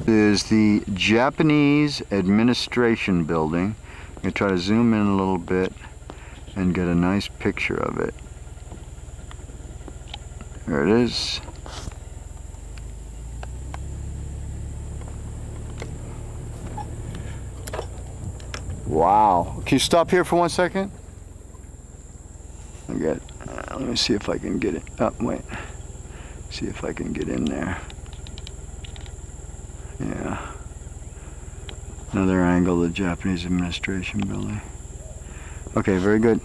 This is the Japanese administration building. I'm going to try to zoom in a little bit and get a nice picture of it. There it is. Wow. Can you stop here for 1 second? Let me see if I can get it. Oh, wait. See if I can get in there. Yeah. Another angle of the Japanese administration building. Okay, very good.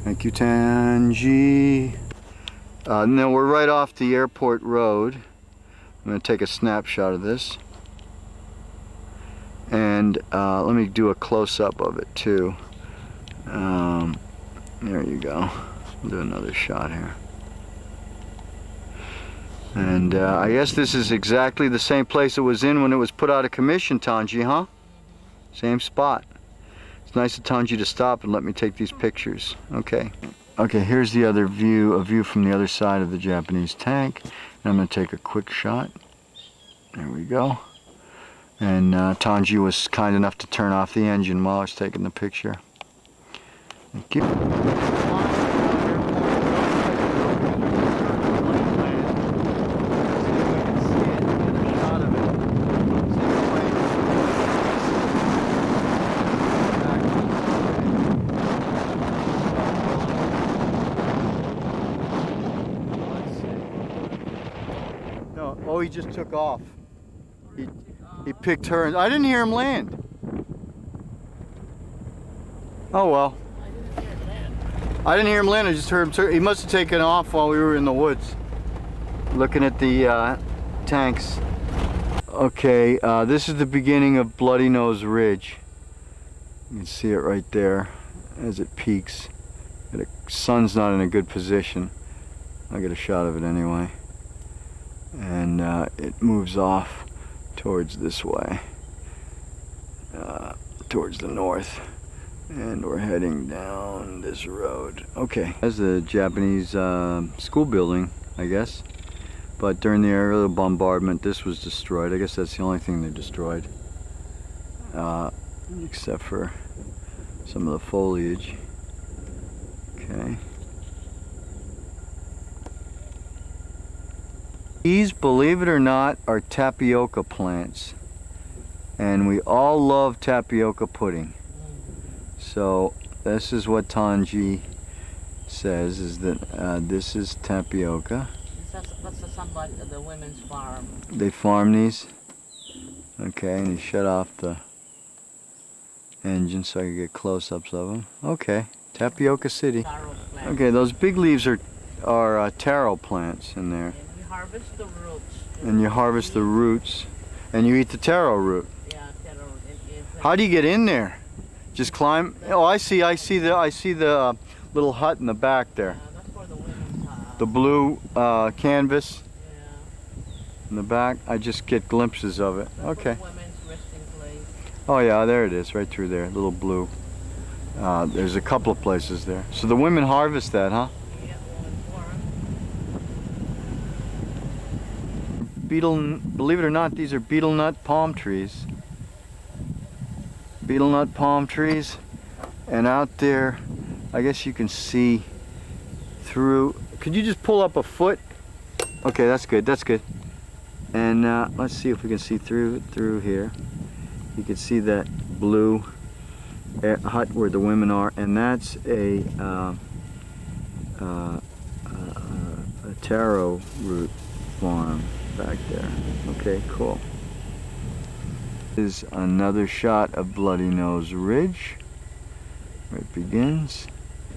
Thank you, Tanji. Now we're right off the airport road. I'm going to take a snapshot of this. And let me do a close-up of it too. There you go. I'll do another shot here. And I guess this is exactly the same place it was in when it was put out of commission, Tanji, huh? Same spot. It's nice of Tanji to stop and let me take these pictures. Okay. Okay, here's the other view, a view from the other side of the Japanese tank. And I'm going to take a quick shot. There we go. And Tanji was kind enough to turn off the engine while I was taking the picture. Thank you. No, oh, he just took off. He picked her. I didn't hear him land. Oh well. I didn't hear him land. I just heard him. He must have taken off while we were in the woods, looking at the tanks. Okay, this is the beginning of Bloody Nose Ridge. You can see it right there as it peaks. The sun's not in a good position. I'll get a shot of it anyway. And it moves off towards this way, towards the north, and we're heading down this road. Okay, that's the Japanese school building, I guess, but during the aerial bombardment this was destroyed. I guess that's the only thing they destroyed, except for some of the foliage. Okay. These, believe it or not, are tapioca plants, and we all love tapioca pudding. So this is what Tanji says, is that this is tapioca. That's somebody at the women's farm. They farm these? Okay, and he shut off the engine so I could get close-ups of them. Okay, Tapioca City. Okay, those big leaves are taro plants in there. Harvest the roots. And you harvest the roots, and you eat the taro root. Yeah, taro. How do you get in there? Just climb? Oh, I see the little hut in the back there. Yeah, that's for the women's house. The blue canvas Yeah. in the back. I just get glimpses of it. That's Okay. for the women's resting place. Oh yeah, there it is, right through there, little blue. There's a couple of places there. So the women harvest that, huh? Believe it or not, these are betel nut palm trees. Betel nut palm trees. And out there, I guess you can see through. Could you just pull up a foot? Okay, that's good, that's good. And let's see if we can see through here. You can see that blue hut where the women are, and that's a taro root farm back there. Okay, cool. This is another shot of Bloody Nose Ridge, where it begins.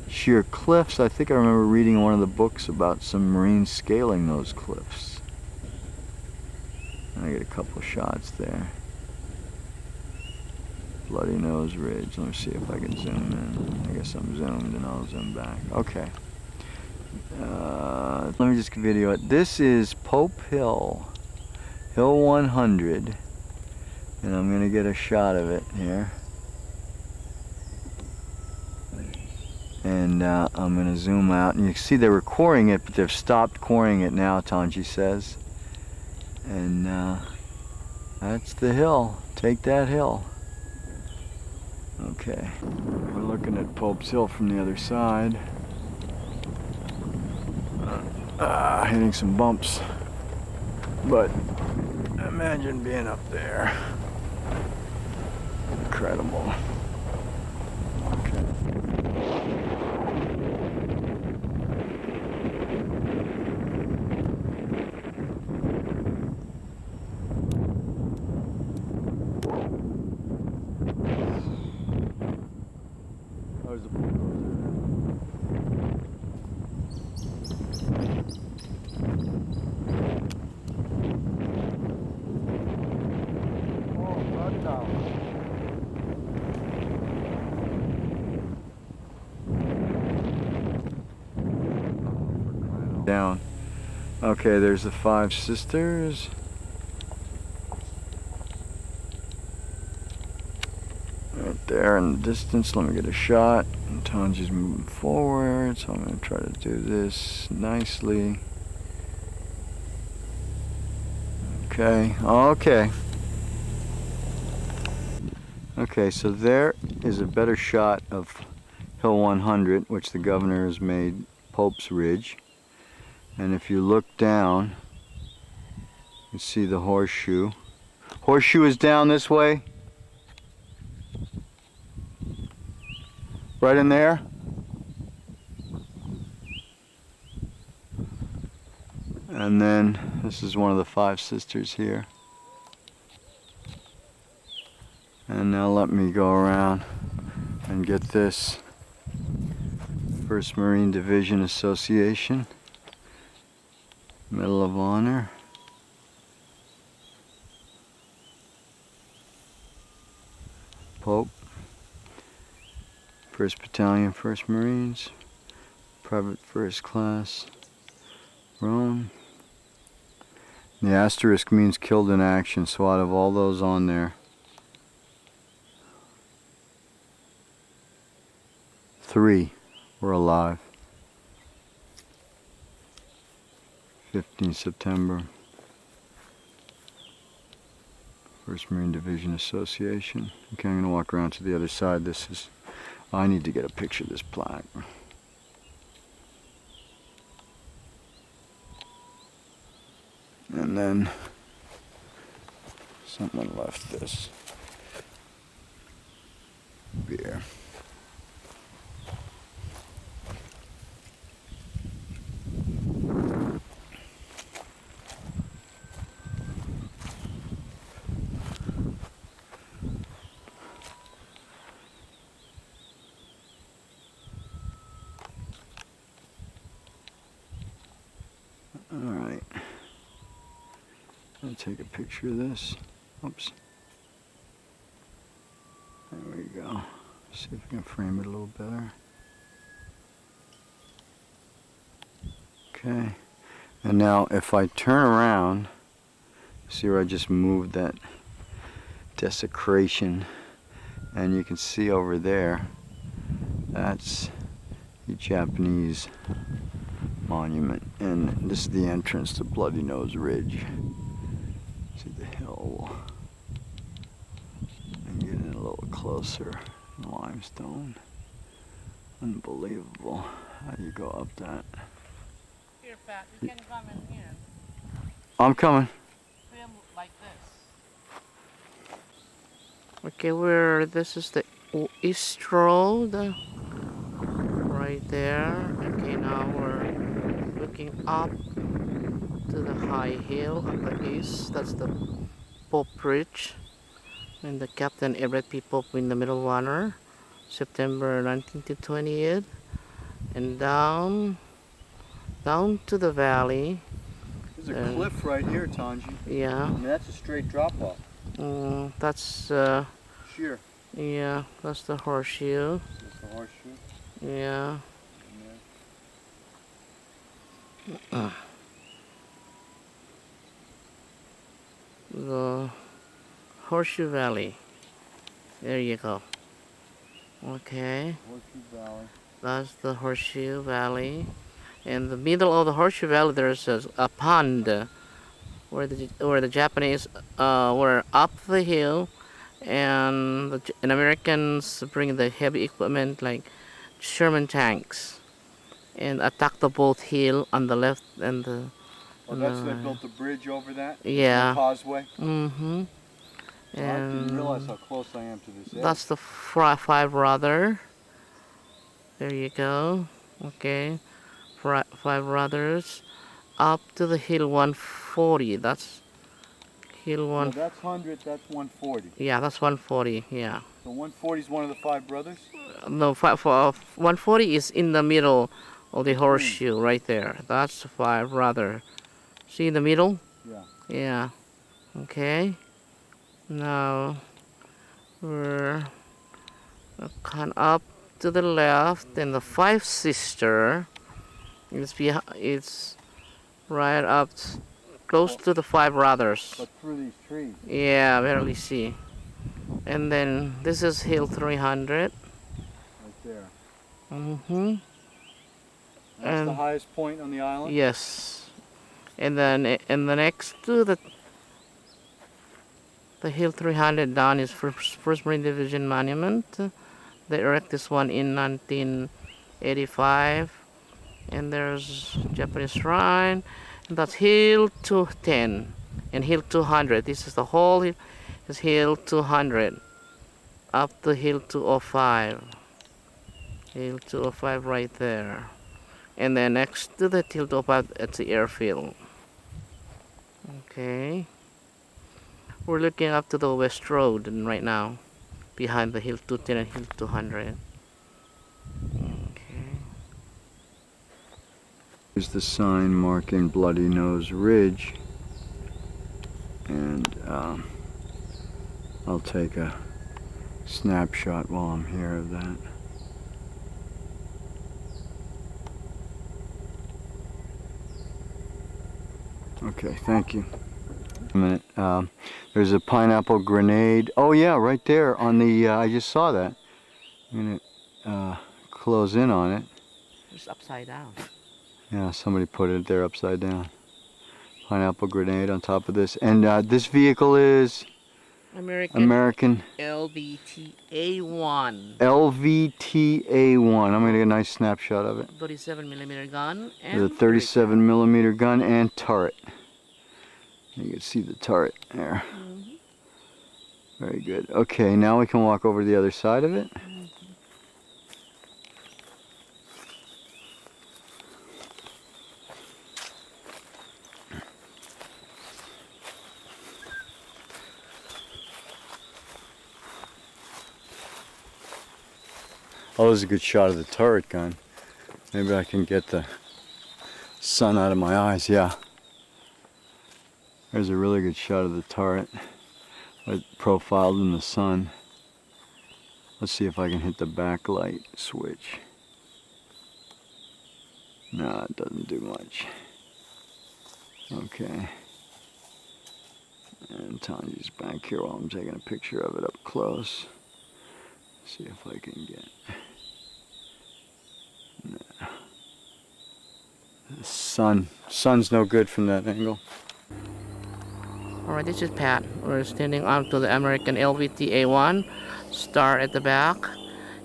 Sheer cliffs. I think I remember reading one of the books about some Marines scaling those cliffs. And I get a couple shots there. Bloody Nose Ridge. Let me see if I can zoom in. I guess I'm zoomed and I'll zoom back. Okay. Let me just video it. This is Pope Hill, Hill 100, and I'm going to get a shot of it here. And I'm going to zoom out, and you can see they were quarrying it, but they've stopped quarrying it now, Tanji says. And that's the hill. Take that hill. Okay, we're looking at Pope's Hill from the other side. Hitting some bumps, but imagine being up there. Incredible. Okay. I down. Okay, there's the Five Sisters. Right there in the distance. Let me get a shot. And Tanji's moving forward, so I'm going to try to do this nicely. Okay, okay. Okay, so there is a better shot of Hill 100, which the governor has made Pope's Ridge. And if you look down, you see the horseshoe. Horseshoe is down this way. Right in there. And then this is one of the Five Sisters here. And now let me go around and get this. 1st Marine Division Association. Medal of Honor. Pope. 1st Battalion, 1st Marines. Private 1st Class. Rome. The asterisk means killed in action, so out of all those on there, 3 were alive. 15 September. 1st Marine Division Association. Okay, I'm going to walk around to the other side. This is, I need to get a picture of this plaque. And then someone left this beer. All right. I'll take a picture of this. Oops. There we go. See if I can frame it a little better. Okay. And now if I turn around, see where I just moved that desecration, and you can see over there, that's the Japanese monument, and this is the entrance to Bloody Nose Ridge. See the hill. I'm getting a little closer. Limestone. Unbelievable. How do you go up that? Here, Pat, you can come in here. I'm coming. Film like this. Okay, this is the East Road. Right there. Okay, now we're looking up to the high hill on the east. That's the Pope Ridge. And the Captain Everett P. Pope in the middle water. September 19 to 28. And down to the valley. There's a cliff right here, Tanji. Yeah. I mean, that's a straight drop off. That's Sheer. yeah, that's the horseshoe. That's the horseshoe. Yeah. The Horseshoe Valley. There you go. Okay. Horseshoe Valley. That's the Horseshoe Valley. In the middle of the Horseshoe Valley, there's a pond where the Japanese were up the hill, and Americans bring the heavy equipment like Sherman tanks and attack the boat hill on the left and the. Oh, that's they built the bridge over that? Yeah. The causeway? Mm-hmm. So I didn't realize how close I am to this edge. That's the Five Brother. There you go. Okay. Five Brothers. Up to the hill 140. That's hill 1. No, that's 100, that's 140. Yeah, that's 140. Yeah. So 140 is one of the Five Brothers? No, 140 is in the middle of the horseshoe right there. That's the Five Brother. See in the middle? Yeah. Yeah. Okay. Now we're kind of up to the left, and the Five Sister is right up close to the Five Brothers. But through these trees. Yeah, barely see. And then this is Hill 300. Right there. Mm-hmm. That's the And highest point on the island? yes. And then the next to the Hill 300 down is First Marine Division Monument. They erected this one in 1985. And there's Japanese shrine. And that's Hill 210 and Hill 200. This is the whole hill. Is Hill 200 up to Hill 205. Hill 205 right there. And then next to the Hill 205, it's the airfield. Okay. We're looking up to the West Road right now, behind the Hill 210 and Hill 200. Okay. Here's the sign marking Bloody Nose Ridge. And I'll take a snapshot while I'm here of that. Okay, thank you. A minute. There's a pineapple grenade. Oh yeah, right there on the. I just saw that. I'm gonna close in on it. It's upside down. Yeah, somebody put it there upside down. Pineapple grenade on top of this, and this vehicle is American LVTA-1. LVTA-1. I'm gonna get a nice snapshot of it. 37mm gun With a and 37mm gun and turret. You can see the turret there. Very good. Okay, now we can walk over to the other side of it. Oh, this is a good shot of the turret gun. Maybe I can get the sun out of my eyes. Yeah. There's a really good shot of the turret, profiled in the sun. Let's see if I can hit the backlight switch. No, it doesn't do much. Okay. And Tanya's back here while I'm taking a picture of it up close. See if I can get. No. The sun's no good from that angle. Alright, this is Pat. We're standing on to the American LVTA-1 star at the back.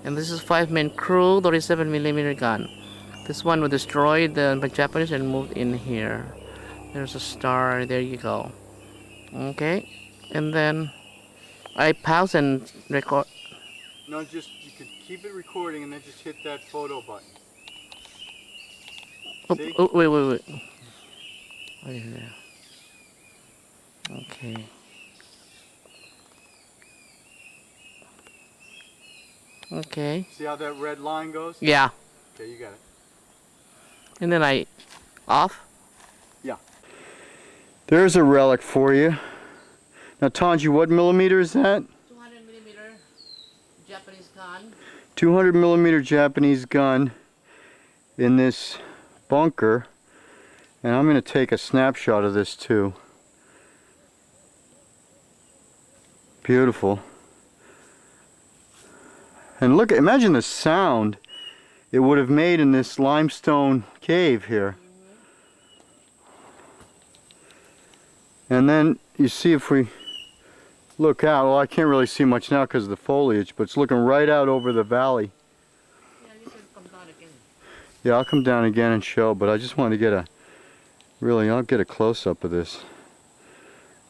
And this is 5-man crew, 37mm gun. This one was destroyed by Japanese and moved in here. There's a star, there you go. Okay, and then I pause and record. No, just you could keep it recording and then just hit that photo button. Oh, wait. Oh, yeah. Okay. Okay. See how that red line goes? Yeah. Okay, you got it. And then I off. Yeah. There's a relic for you. Now, Tanji, what millimeter is that? 200mm Japanese gun. 200mm Japanese gun in this bunker. And I'm going to take a snapshot of this too. Beautiful. And look, imagine the sound it would have made in this limestone cave here. And then you see if we look out, well, I can't really see much now because of the foliage, but it's looking right out over the valley. Yeah, you can come down again. Yeah, I'll come down again and show, but I just wanted to get a, I'll get a close-up of this.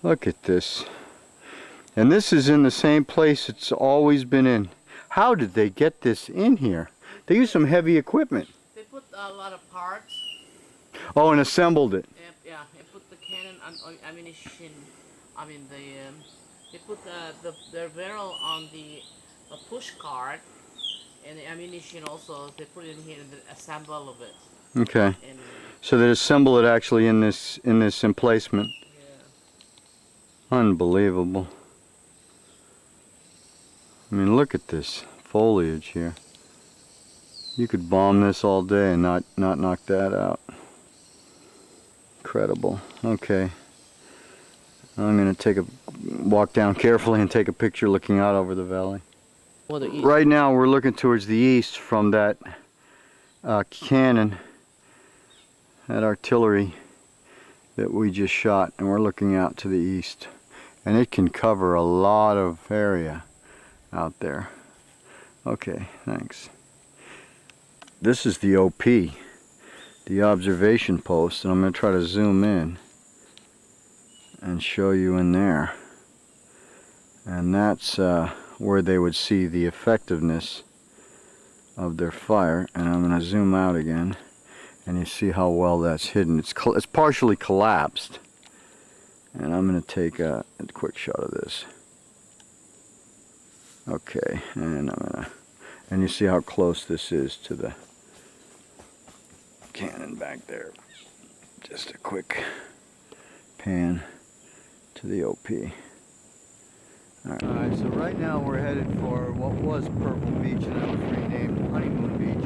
Look at this. And this is in the same place it's always been in. How did they get this in here? They used some heavy equipment. They put a lot of parts. Oh, and assembled it. Yeah, they put the cannon and ammunition. I mean, they put the barrel on the push cart, and the ammunition also. They put it in here and they assemble of it. Okay. And, So they assemble it actually in this emplacement. yeah. Unbelievable. I mean, look at this foliage here. You could bomb this all day and not knock that out. Incredible. Okay. I'm going to take a walk down carefully and take a picture looking out over the valley. Right now we're looking towards the east from that cannon, that artillery that we just shot, and we're looking out to the east. And it can cover a lot of area out there. Okay, thanks. This is the OP, the observation post, and I'm going to try to zoom in and show you in there. And that's where they would see the effectiveness of their fire. And I'm going to zoom out again, and you see how well that's hidden. It's partially collapsed. And I'm going to take a quick shot of this. Okay, and you see how close this is to the cannon back there. Just a quick pan to the OP. Alright, so right now we're headed for what was Purple Beach, and that was renamed Honeymoon Beach.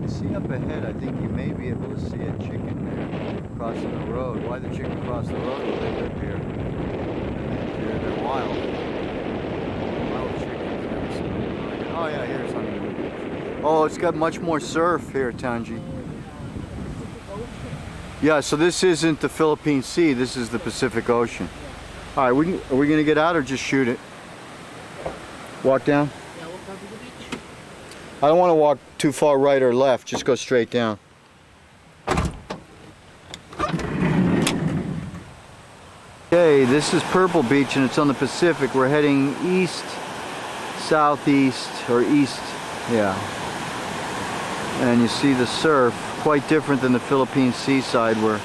You see up ahead, I think you may be able to see a chicken there crossing the road. Why the chicken cross the road? Well, they live here. They're wild. Wild chickens. Never seen anything like it. Oh yeah, here's Honeymoon Beach. Oh, it's got much more surf here, Tanji. Yeah, so this isn't the Philippine Sea, this is the Pacific Ocean. Alright, are we going to get out or just shoot it? Walk down? Yeah, walk down to the beach. I don't want to walk too far right or left, just go straight down. Okay, this is Purple Beach and it's on the Pacific. We're heading east, southeast, or east, yeah. And you see the surf, quite different than the Philippine seaside where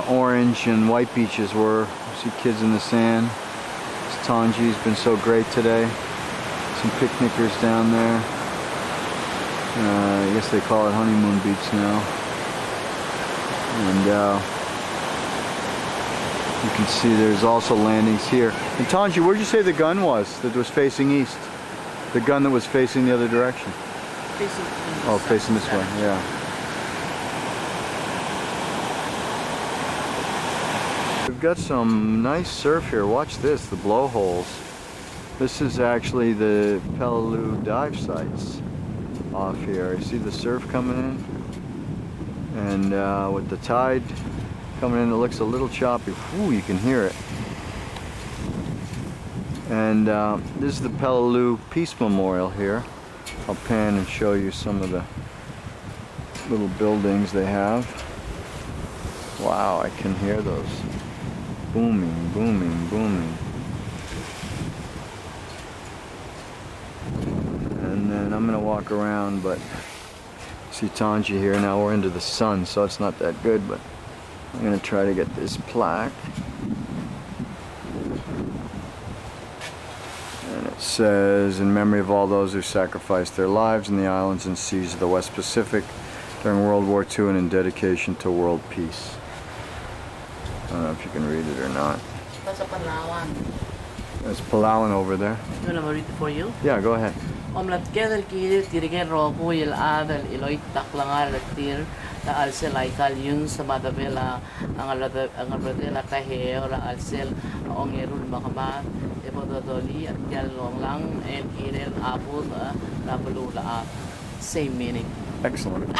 orange and white beaches were. You see kids in the sand. Tanji's been so great today. Some picnickers down there. I guess they call it Honeymoon Beach now. And you can see there's also landings here. And Tanji, where'd you say the gun was that was facing east? The gun that was facing the other direction? Facing this way, yeah. We've got some nice surf here. Watch this, the blowholes. This is actually the Peleliu dive sites off here. You see the surf coming in? And with the tide coming in, it looks a little choppy. Ooh, you can hear it. And this is the Peleliu Peace Memorial here. I'll pan and show you some of the little buildings they have. Wow, I can hear those. Booming, booming, booming. And then I'm gonna walk around, but see Tanji here. Now we're into the sun, so it's not that good, but I'm gonna try to get this plaque. And it says, in memory of all those who sacrificed their lives in the islands and seas of the West Pacific during World War II and in dedication to world peace. I don't know if you can read it or not. That's a Palawan. There's Palauan over there. You want me to read it for you? Yeah, go ahead. Omlat kedel kidir tirigen rogo il adel iloit taklangar tir la alsel aikal yun sa madabela ang abradela taheo la alsel ongerul makamat epododoli at yalong lang and irel abul la balula. Same meaning. Excellent.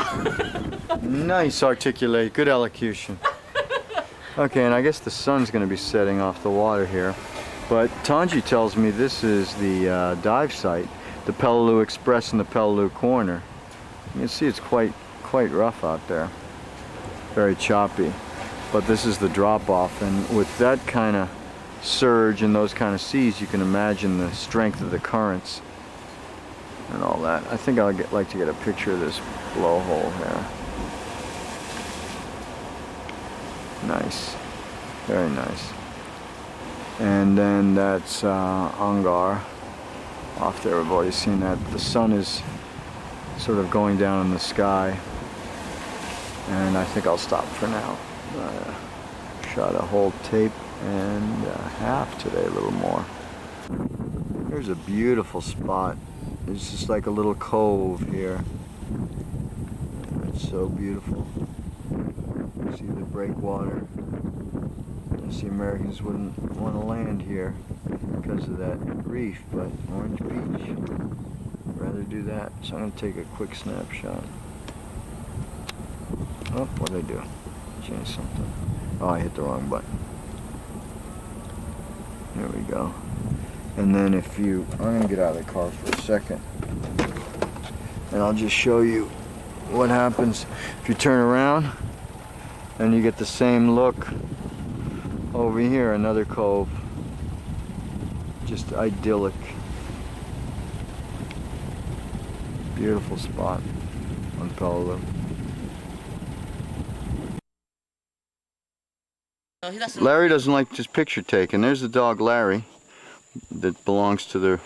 Nice articulate, good elocution. Okay, and I guess the sun's going to be setting off the water here. But Tanji tells me this is the dive site, the Peleliu Express in the Peleliu Corner. You can see it's quite rough out there. Very choppy. But this is the drop-off, and with that kind of surge and those kind of seas, you can imagine the strength of the currents and all that. I think I'd like to get a picture of this blowhole here. Nice, very nice. And then that's Angar off there. We've already seen that. The sun is sort of going down in the sky, and I think I'll stop for now. Shot a whole tape and a half today, a little more. Here's a beautiful spot. It's just like a little cove here. It's so beautiful. See the breakwater. Yes, the Americans wouldn't want to land here because of that reef, but Orange Beach, rather do that. So I'm going to take a quick snapshot. Oh, what did I do? Change something. Oh, I hit the wrong button. There we go. And then if you, I'm going to get out of the car for a second, and I'll just show you what happens if you turn around and you get the same look over here, another cove. Just idyllic. Beautiful spot on Peleliu. No, he doesn't. Larry doesn't like his picture taken. There's the dog Larry that belongs to the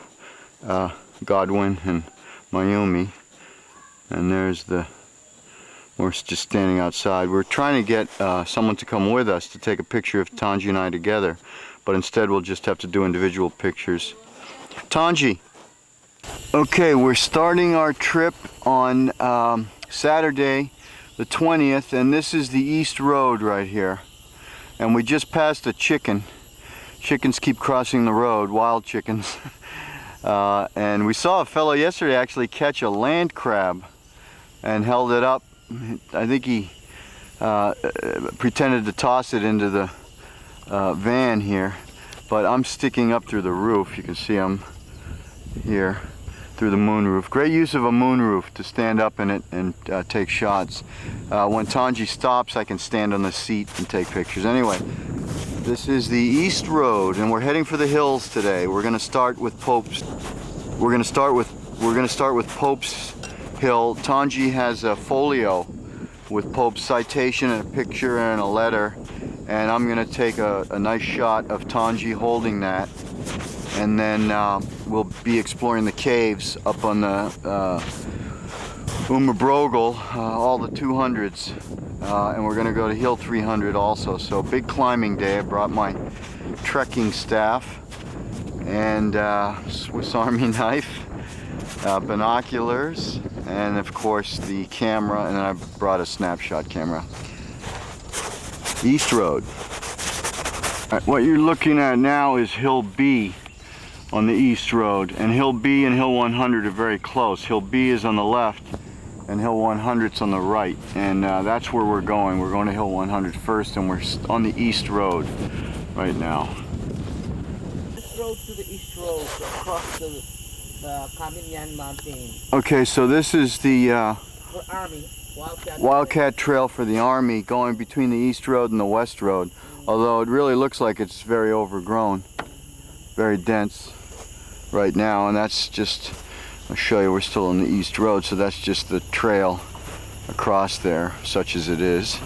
Godwin and Mayumi. And there's the, we're just standing outside. We're trying to get someone to come with us to take a picture of Tanji and I together, but instead we'll just have to do individual pictures. Tanji! Okay, we're starting our trip on Saturday the 20th, and this is the East Road right here. And we just passed a chicken. Chickens keep crossing the road, wild chickens. And we saw a fellow yesterday actually catch a land crab and held it up. I think he pretended to toss it into the van here, but I'm sticking up through the roof. You can see I'm here through the moonroof. Great use of a moonroof to stand up in it and take shots. When Tanji stops, I can stand on the seat and take pictures. Anyway, this is the East Road, and we're heading for the hills today. We're going to start with Pope's. We're going to start with Pope's Hill. Tanji has a folio with Pope's citation and a picture and a letter, and I'm going to take a nice shot of Tanji holding that, and then we'll be exploring the caves up on the Umabrogel, all the 200s, and we're going to go to Hill 300 also. So big climbing day. I brought my trekking staff and Swiss Army knife, binoculars, and of course the camera, and then I brought a snapshot camera. East Road. All right, what you're looking at now is Hill B on the East Road, and Hill B and Hill 100 are very close. Hill B is on the left and Hill 100's on the right, and that's where we're going. We're going to Hill 100 first, and we're on the East Road right now. This road to the East Road across the Kaminyan Mountain. Okay, so this is the For Army, Wildcat Trail for the Army, going between the East Road and the West Road, although it really looks like it's very overgrown, very dense right now, and that's just, I'll show you, we're still on the East Road, so that's just the trail across there, such as it is.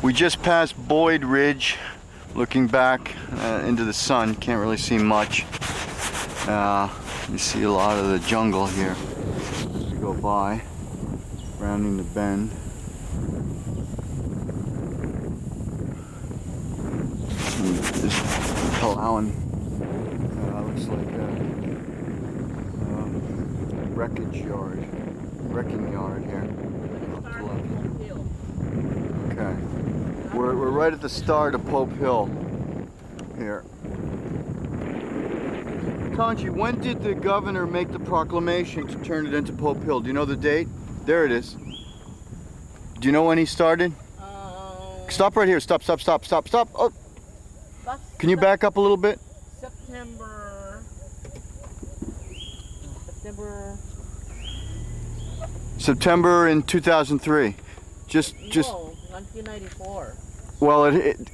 We just passed Boyd Ridge, looking back into the sun, can't really see much. You see a lot of the jungle here as we go by, rounding the bend. And this Palau looks like a wrecking yard here. Okay, we're right at the start of Pope Hill here. Tanji, when did the governor make the proclamation to turn it into Pope Hill? Do you know the date? There it is. Do you know when he started? Stop right here. Stop. Oh. Can you back up a little bit? September in 2003. Just. No, 1994. Well,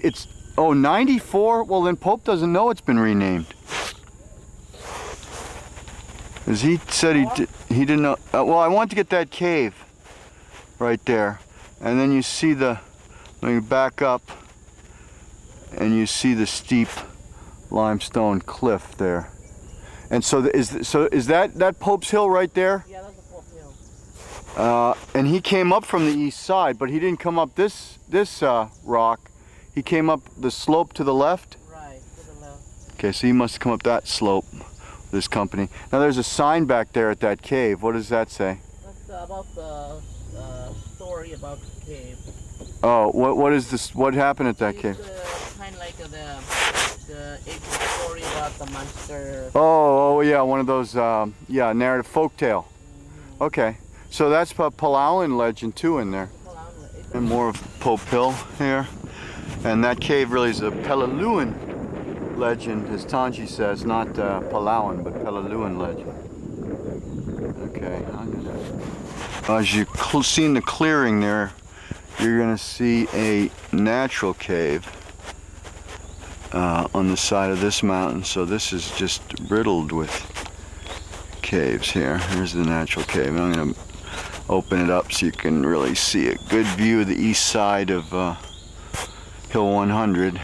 it's 94. Well, then Pope doesn't know it's been renamed. Because he said he didn't know. Well, I want to get that cave right there, and then you see the. Let me back up, and you see the steep limestone cliff there. And so is that Pope's Hill right there? Yeah, that's the Pope Hill. And he came up from the east side, but he didn't come up this rock. He came up the slope to the left. Right, to the left. Okay, so he must have come up that slope. This company. Now there's a sign back there at that cave. What does that say? That's about the storage story about the cave. Oh, what is this? What happened at that cave? It's kind of like the ancient story about the monster. Oh, yeah, one of those, yeah, narrative folktale. Okay, so that's a Palauan legend too in there. And more of Pope Hill here. And that cave really is a Peleliuan legend, as Tanji says, not Palauan, but Peleliuan legend. Okay, as you see in the clearing there, you're going to see a natural cave on the side of this mountain. So this is just riddled with caves here. Here's the natural cave. And I'm going to open it up so you can really see a good view of the east side of Hill 100.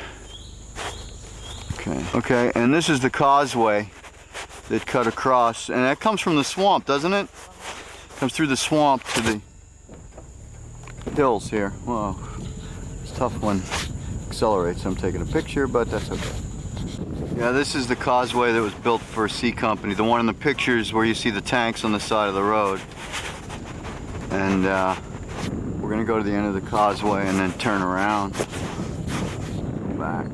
Okay, and this is the causeway that cut across, and that comes from the swamp, doesn't it? Comes through the swamp to the hills here. Whoa, it's tough when it accelerates. I'm taking a picture, but that's okay. Yeah, this is the causeway that was built for a sea company. The one in the pictures where you see the tanks on the side of the road. And we're gonna go to the end of the causeway and then turn around, go back.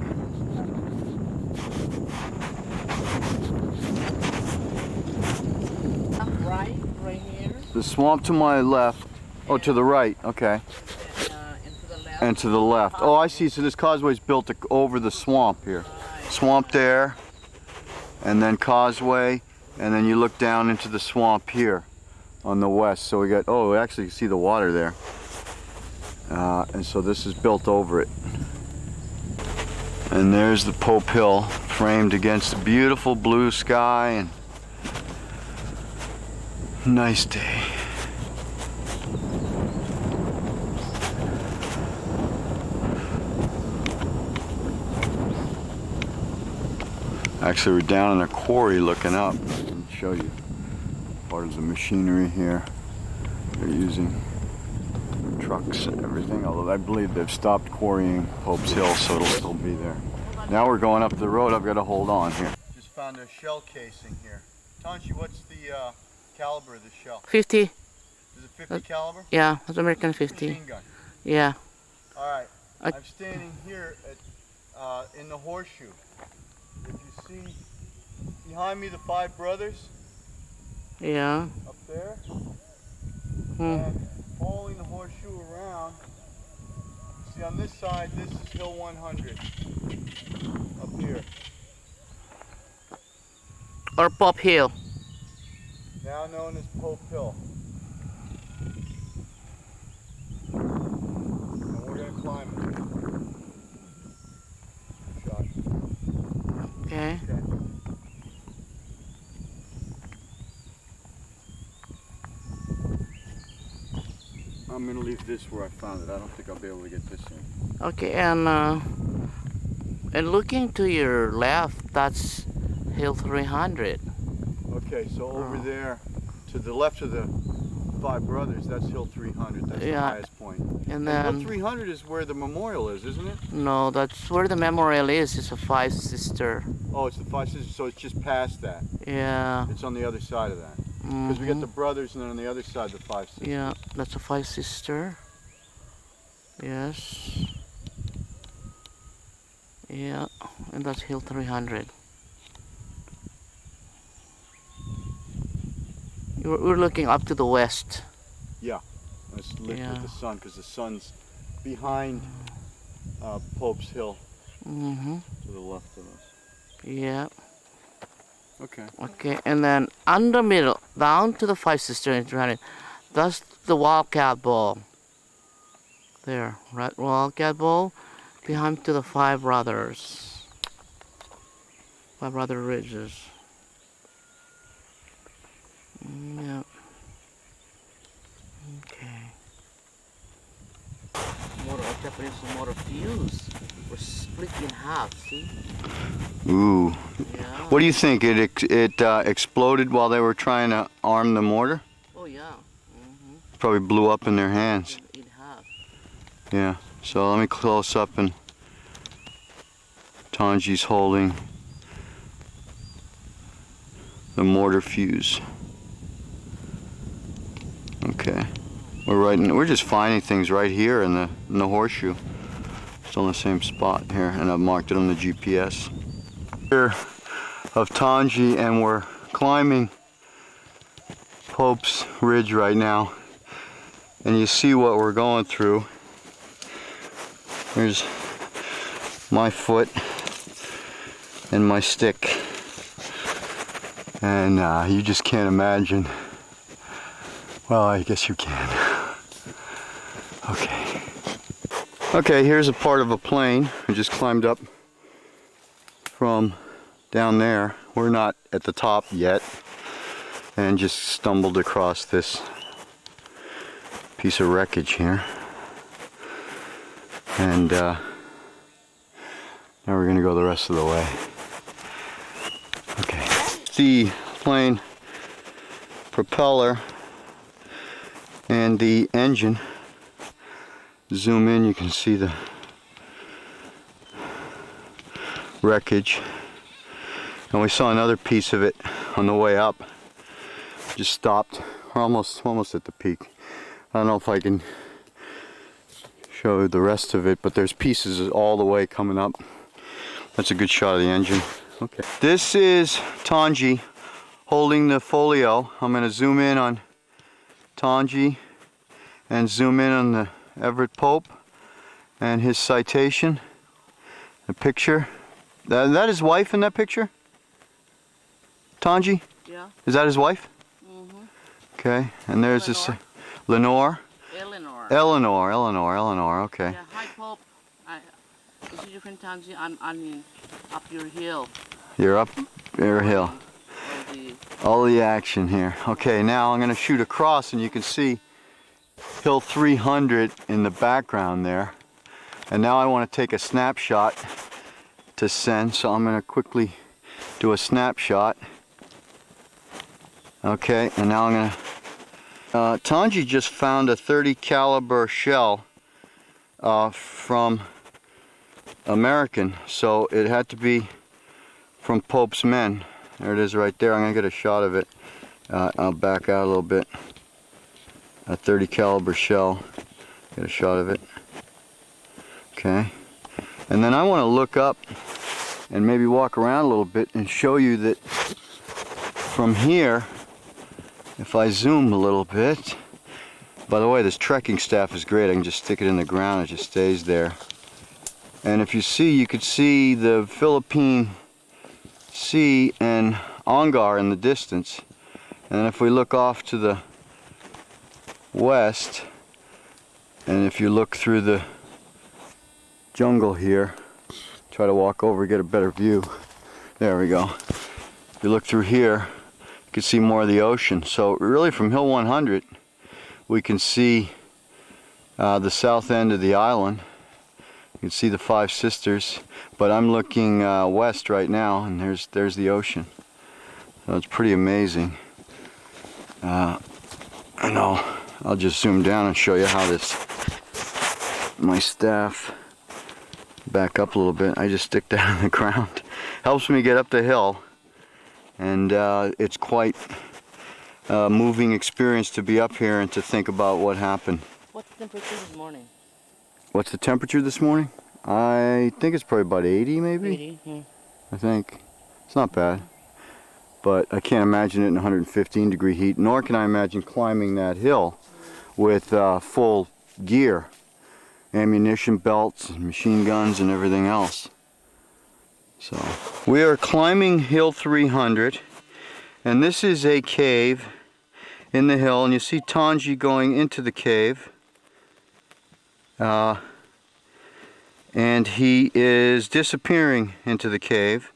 Right here. The swamp to my left. Oh, to the right. Okay. And to the left. And to the left. Oh, I see. So this causeway is built over the swamp here. Swamp there, and then causeway, and then you look down into the swamp here on the west. So we got, oh, actually you see the water there. And so this is built over it. And there's the Pope Hill framed against the beautiful blue sky, and nice day. Actually, we're down in a quarry looking up. I'll show you part of the machinery here. They're using trucks and everything, although I believe they've stopped quarrying Pope's Hill, so it'll still be there. Now we're going up the road. I've got to hold on here. Just found a shell casing here. Tanji, what's the caliber of the shell? 50. Is it 50 caliber? Yeah, it's American 50. Machine gun. Yeah. All right. I'm standing here at, in the horseshoe. If you see behind me the five brothers Yeah. up there, Hmm. and following the horseshoe around, see on this side, this is Hill 100 up here. Or Pop Hill. Now known as Pope Hill. And we're going to climb it. Shot. Okay. Okay. I'm going to leave this where I found it. I don't think I'll be able to get this in. Okay, and looking to your left, that's Hill 300. Okay, so over Oh. there, to the left of the five brothers, that's Hill 300. That's the Yeah. highest point. And Hill then, 300 is where the memorial is, isn't it? no, that's where the memorial is. It's a Five Sister. Oh, it's the Five Sisters, so it's just past that. Yeah. It's on the other side of that. Because we got the brothers, and then on the other side, the Five Sisters. Yeah, that's a Five Sister. Yes. Yeah, and that's Hill 300. We're looking up to the west. It's lit Yeah. with the sun, because the sun's behind Pope's Hill, Mm-hmm. to the left of us. Yeah. Okay. Okay, and then on the middle, down to the Five Sister in 300, that's the Wildcat Bowl. There, right, Wildcat Bowl, behind to the Five Brothers. Five Brother Ridges. Yeah. Okay. Motor, Japanese motor fuse was split in half, see? Ooh. Yeah. What do you think? It exploded while they were trying to arm the mortar? Oh, yeah. Mm-hmm. Probably blew up in their hands. In half. Yeah. So let me close up, and Tanji's holding the mortar fuse. Okay. We're just finding things right here in the horseshoe. Still in the same spot here, and I've marked it on the GPS. Here of Tangi, and we're climbing Pope's Ridge right now. And you see what we're going through. There's my foot and my stick. And you just can't imagine. Well, I guess you can. Okay. Okay, here's a part of a plane. We just climbed up from down there. We're not at the top yet. And just stumbled across this piece of wreckage here. And now we're going to go the rest of the way. Okay. The plane propeller and the engine. Zoom in, you can see the wreckage. And we saw another piece of it on the way up. Just stopped. We're almost at the peak. I don't know if I can show the rest of it, but there's pieces all the way coming up. That's a good shot of the engine. Okay. This is Tangi holding the folio. I'm going to zoom in on Tangi and zoom in on the Everett Pope and his citation. The picture. That his wife in that picture? Tangi? Yeah. Is that his wife? Mm-hmm. Okay. And there's this Lenore. Eleanor, okay. Yeah, hi Pope. This is different times. I'm up your hill. You're up your hill. All the action here. Okay, now I'm going to shoot across, and you can see Hill 300 in the background there. And now I want to take a snapshot to send, so I'm going to quickly do a snapshot. Okay, and now I'm going to Tangi just found a .30 caliber shell from American, so it had to be from Pope's men. There it is right there. I'm going to get a shot of it. I'll back out a little bit. A .30 caliber shell. Get a shot of it. Okay. And then I want to look up and maybe walk around a little bit and show you that from here, if I zoom a little bit, by the way, this trekking staff is great. I can just stick it in the ground, it just stays there. And if you see, you could see the Philippine Sea and Ongar in the distance. And if we look off to the west, and if you look through the jungle here, try to walk over, get a better view. There we go. If you look through here, you can see more of the ocean. So really from Hill 100, we can see the south end of the island. You can see the Five Sisters, but I'm looking west right now, and there's the ocean. So it's pretty amazing. I know. I'll just zoom down and show you how my staff, back up a little bit. I just stick that on the ground. Helps me get up the hill, and it's quite a moving experience to be up here and to think about what happened. What's the temperature this morning? What's the temperature this morning? I think it's probably about 80 maybe. 80, yeah. I think. It's not bad. But I can't imagine it in 115 degree heat, nor can I imagine climbing that hill with full gear. Ammunition belts, and machine guns, and everything else. So, we are climbing Hill 300, and this is a cave in the hill, and you see Tangi going into the cave. And he is disappearing into the cave.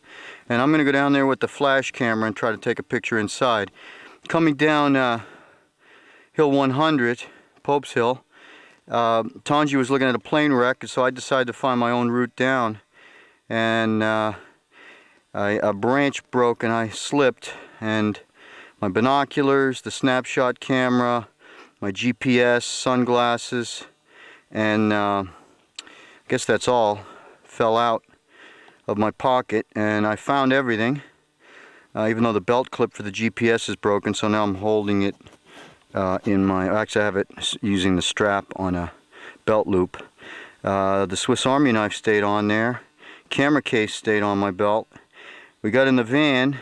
And I'm going to go down there with the flash camera and try to take a picture inside. Coming down Hill 100, Pope's Hill, Tangi was looking at a plane wreck, so I decided to find my own route down. And a branch broke and I slipped, and my binoculars, the snapshot camera, my GPS, sunglasses, and I guess that's all, fell out of my pocket, and I found everything, even though the belt clip for the GPS is broken, so now I'm holding it in my, actually I have it using the strap on a belt loop. The Swiss Army knife stayed on there. Camera case stayed on my belt. We got in the van.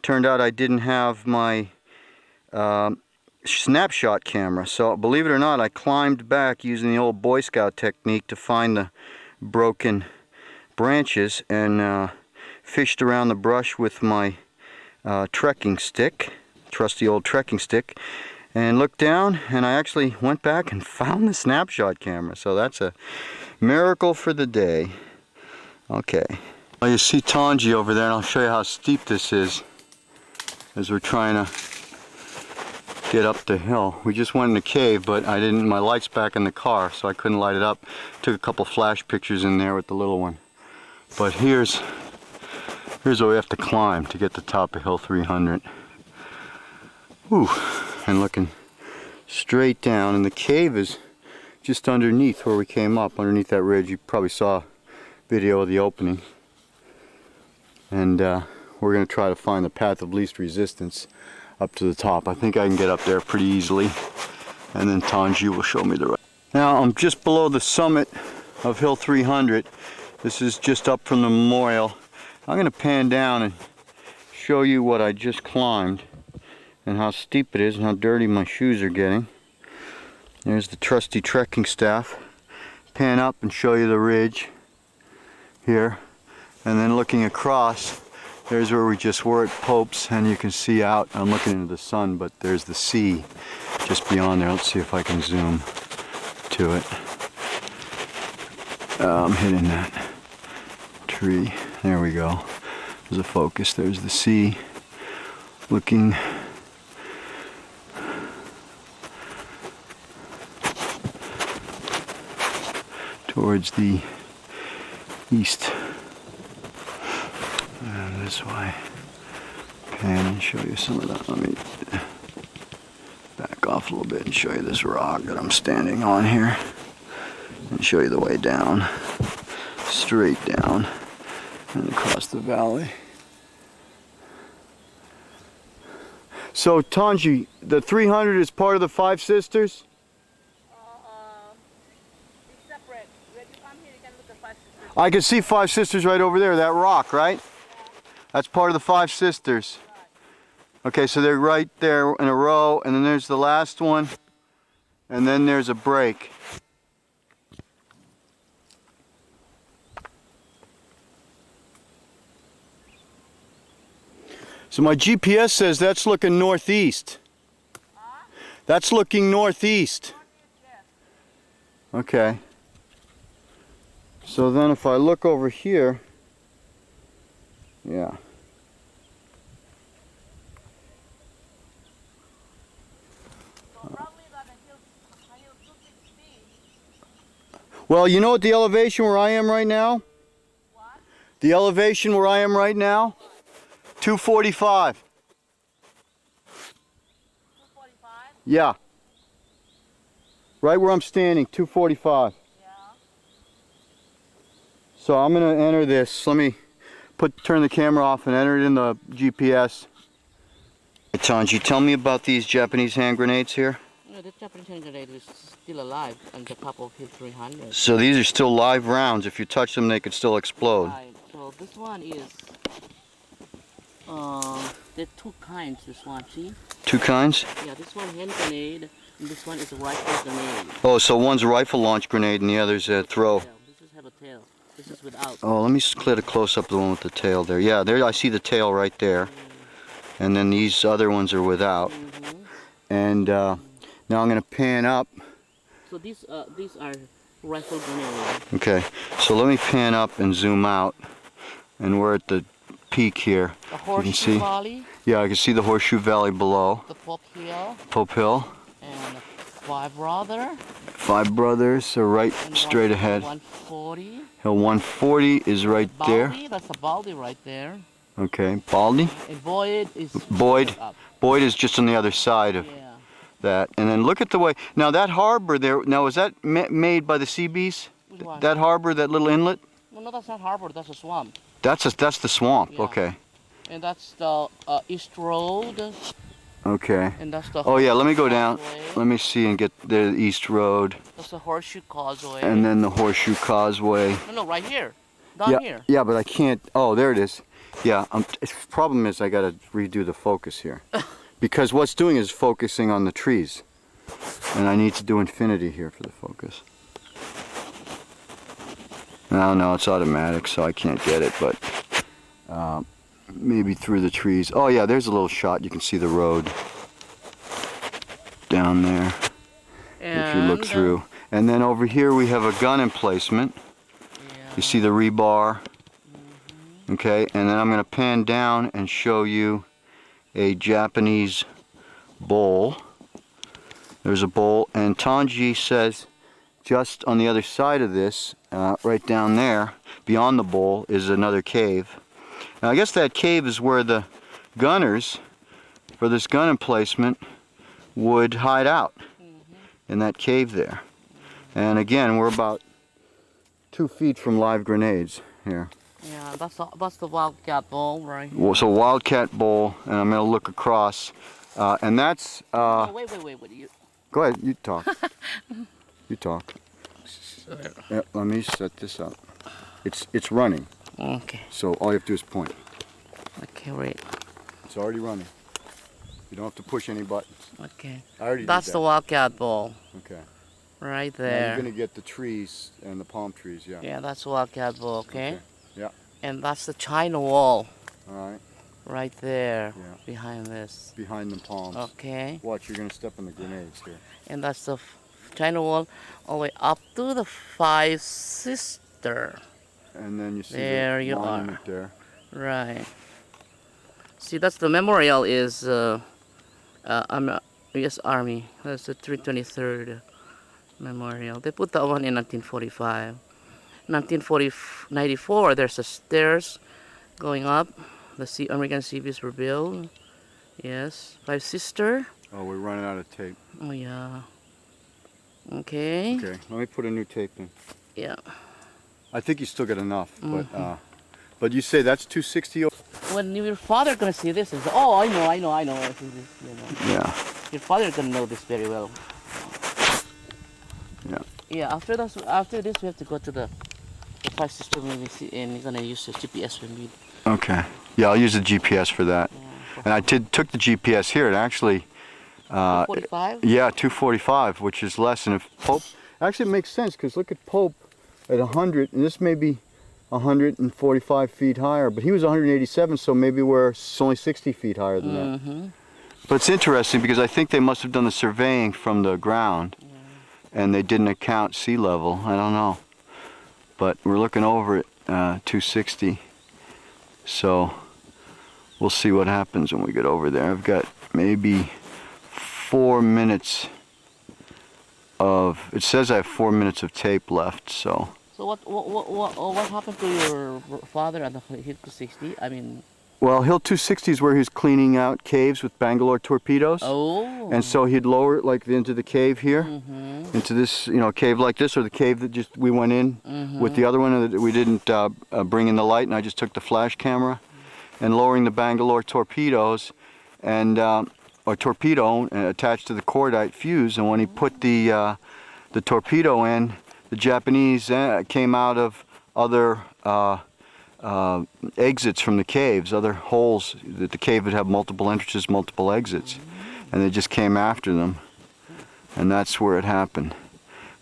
Turned out I didn't have my snapshot camera, so believe it or not, I climbed back using the old Boy Scout technique to find the broken branches and fished around the brush with my trekking stick, trusty old trekking stick, and looked down, and I actually went back and found the snapshot camera. So that's a miracle for the day. Okay, well, you see Tanji over there, and I'll show you how steep this is as we're trying to get up the hill. We just went in the cave, but I didn't, my light's back in the car, so I couldn't light it up. Took a couple flash pictures in there with the little one. But here's what we have to climb to get to the top of Hill 300. Whew, and looking straight down, and the cave is just underneath where we came up, underneath that ridge. You probably saw a video of the opening. And we're going to try to find the path of least resistance up to the top. I think I can get up there pretty easily, and then Tanji will show me the rest. Now I'm just below the summit of Hill 300. This is just up from the memorial. I'm going to pan down and show you what I just climbed and how steep it is and how dirty my shoes are getting. There's the trusty trekking staff. Pan up and show you the ridge here, and then looking across, there's where we just were at Pope's, and you can see out. I'm looking into the sun, but there's the sea just beyond there. Let's see if I can zoom to it. I'm hitting that tree. There we go. There's a focus. There's the sea looking towards the east. And this way. Pan and show you some of that. Let me back off a little bit and show you this rock that I'm standing on here. And show you the way down. Straight down. And across the valley. So Tanji, the 300 is part of the Five Sisters? It's separate. When you come here, you can look at Five Sisters. I can see Five Sisters right over there, that rock, right? That's part of the Five Sisters. Okay, so they're right there in a row, and then there's the last one, and then there's a break. So my GPS says that's looking northeast. That's looking northeast. Okay. So then if I look over here, yeah. Well, you know what the elevation where I am right now? What? The elevation where I am right now? 245. 245? Yeah. Right where I'm standing, 245. Yeah. So I'm going to enter this. Let me turn the camera off and enter it in the GPS. Hey, Tanji, tell me about these Japanese hand grenades here. No, the Japanese hand grenade is still alive on the top of Hill 300. So these are still live rounds. If you touch them, they could still explode. Right. So this one is, there are two kinds, this one, see? Two kinds? Yeah, this one hand grenade, and this one is a rifle grenade. Oh, so one's a rifle launch grenade and the other's a throw. Yeah, this is have a tail. This is without. Oh, let me get a close-up of the one with the tail there. Yeah, there I see the tail right there. And then these other ones are without. And now I'm going to pan up. So these are rifle grenades. Okay, so let me pan up and zoom out. And we're at the peak here. The You can Horseshoe see. Valley, Yeah, I can see the Horseshoe Valley below. the Pope Hill, Pope Hill. and Five Brother. Five Brothers, so right And straight ahead. 140. Hill 140 is right there. Baldy, that's a Baldy right there. Okay, Baldy. And Boyd is Boyd. up. Boyd is just on the other side of Yeah. that. And then look at the way. Now that harbor there, now is that made by the Seabees? Which one? That harbor, that little inlet? No, that's not harbor, that's a swamp. That's the swamp, Yeah. okay. And that's the East Road. Okay. And that's the Oh yeah, let me go down. causeway. Let me see and get the East Road. That's the Horseshoe Causeway. And then the Horseshoe Causeway. No, right here. Down here. Yeah, but I can't. Oh, there it is. Yeah. The problem is I got to redo the focus here, because what's doing is focusing on the trees, and I need to do infinity here for the focus. No, it's automatic, so I can't get it. But maybe through the trees. Oh yeah, there's a little shot. You can see the road down there if you look through. And then over here we have a gun emplacement. You see the rebar, okay, and then I'm going to pan down and show you a Japanese bowl. There's a bowl, and Tanji says just on the other side of this, right down there, beyond the bowl, is another cave. Now I guess that cave is where the gunners, for this gun emplacement, would hide out, in that cave there. And again, we're about 2 feet from live grenades here. Yeah, that's the Wildcat Bowl right here. Well, so Wildcat Bowl, and I'm going to look across, and that's. Oh, wait, what do you? Go ahead, you talk. You talk. Yeah, let me set this up. It's running. Okay. So all you have to do is point. Okay, wait. It's already running. You don't have to push any buttons. Okay. I already That's did the that. Wildcat Bowl. Okay. Right Now there. you're going to get the trees and the palm trees, yeah. Yeah, that's Wildcat Bowl, okay? Yeah. And that's the China Wall. All right. Right there. Yeah. Behind this. Behind the palms. Okay. Watch, you're going to step on the grenades here. And that's the China Wall all the way up to the Five Sister. And then you see There the you monument are. there. Right. See, that's the memorial is U.S. Army. That's the 323rd memorial. They put that one in 1945. 1994, there's a stairs going up. The American cities were built. Yes. Five Sister. Oh, we're running out of tape. Oh, yeah. Okay. Okay, let me put a new tape in. Yeah. I think you still got enough, but you say that's 260. When your father gonna see this, is oh, I know. You know. Yeah. Your father gonna know this very well. Yeah. Yeah. After this, we have to go to the Five Sister maybe, and we're gonna use the GPS when we. Okay. Yeah, I'll use the GPS for that. And I took the GPS here. It actually. 245. Yeah, 245, which is less. And if Pope, actually it makes sense because look at Pope at 100, and this may be 145 feet higher, but he was 187, so maybe we're only 60 feet higher than that. But it's interesting because I think they must have done the surveying from the ground, and they didn't account sea level. I don't know, but we're looking over at 260, so we'll see what happens when we get over there. I've got maybe 4 minutes of, it says I have 4 minutes of tape left, so. So what happened to your father at the Hill 260? I mean. Well, Hill 260 is where he was cleaning out caves with Bangalore torpedoes. Oh. And so he'd lower it like into the cave here, into this, cave like this, or the cave that just we went in with the other one that we didn't bring in the light, and I just took the flash camera, and lowering the Bangalore torpedoes, and or torpedo attached to the cordite fuse, and when he put the torpedo in, the Japanese came out of other exits from the caves, other holes that the cave would have multiple entrances, multiple exits, and they just came after them, and that's where it happened,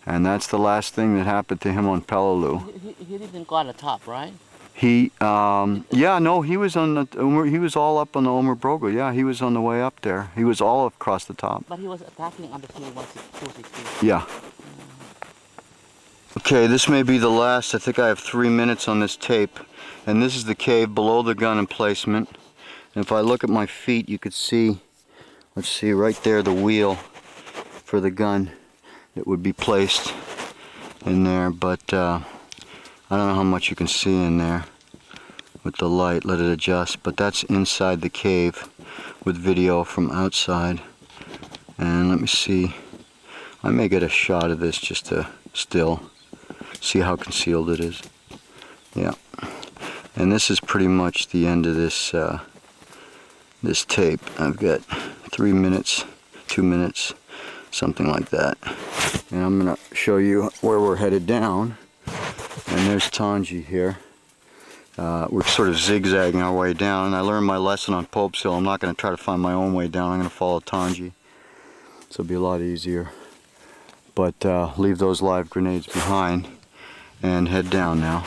and that's the last thing that happened to him on Peleliu. He didn't go on the top, right? He, he was on the, he was all up on the Omer Brogo. Yeah, he was on the way up there. He was all across the top. But he was attacking on the Hill-260. Yeah. Okay, this may be the last. I think I have 3 minutes on this tape. And this is the cave below the gun emplacement. And if I look at my feet, you could see, let's see, right there, the wheel for the gun that would be placed in there. But I don't know how much you can see in there with the light. Let it adjust. But that's inside the cave with video from outside. And let me see. I may get a shot of this just to still see how concealed it is. Yeah. And this is pretty much the end of this this tape. I've got 3 minutes, 2 minutes, something like that. And I'm gonna show you where we're headed down. And there's Tangi here. We're sort of zigzagging our way down, and I learned my lesson on Pope's Hill. I'm not going to try to find my own way down. I'm going to follow Tangi, so it'll be a lot easier. But leave those live grenades behind and head down now.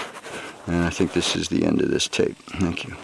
And I think this is the end of this tape. Thank you.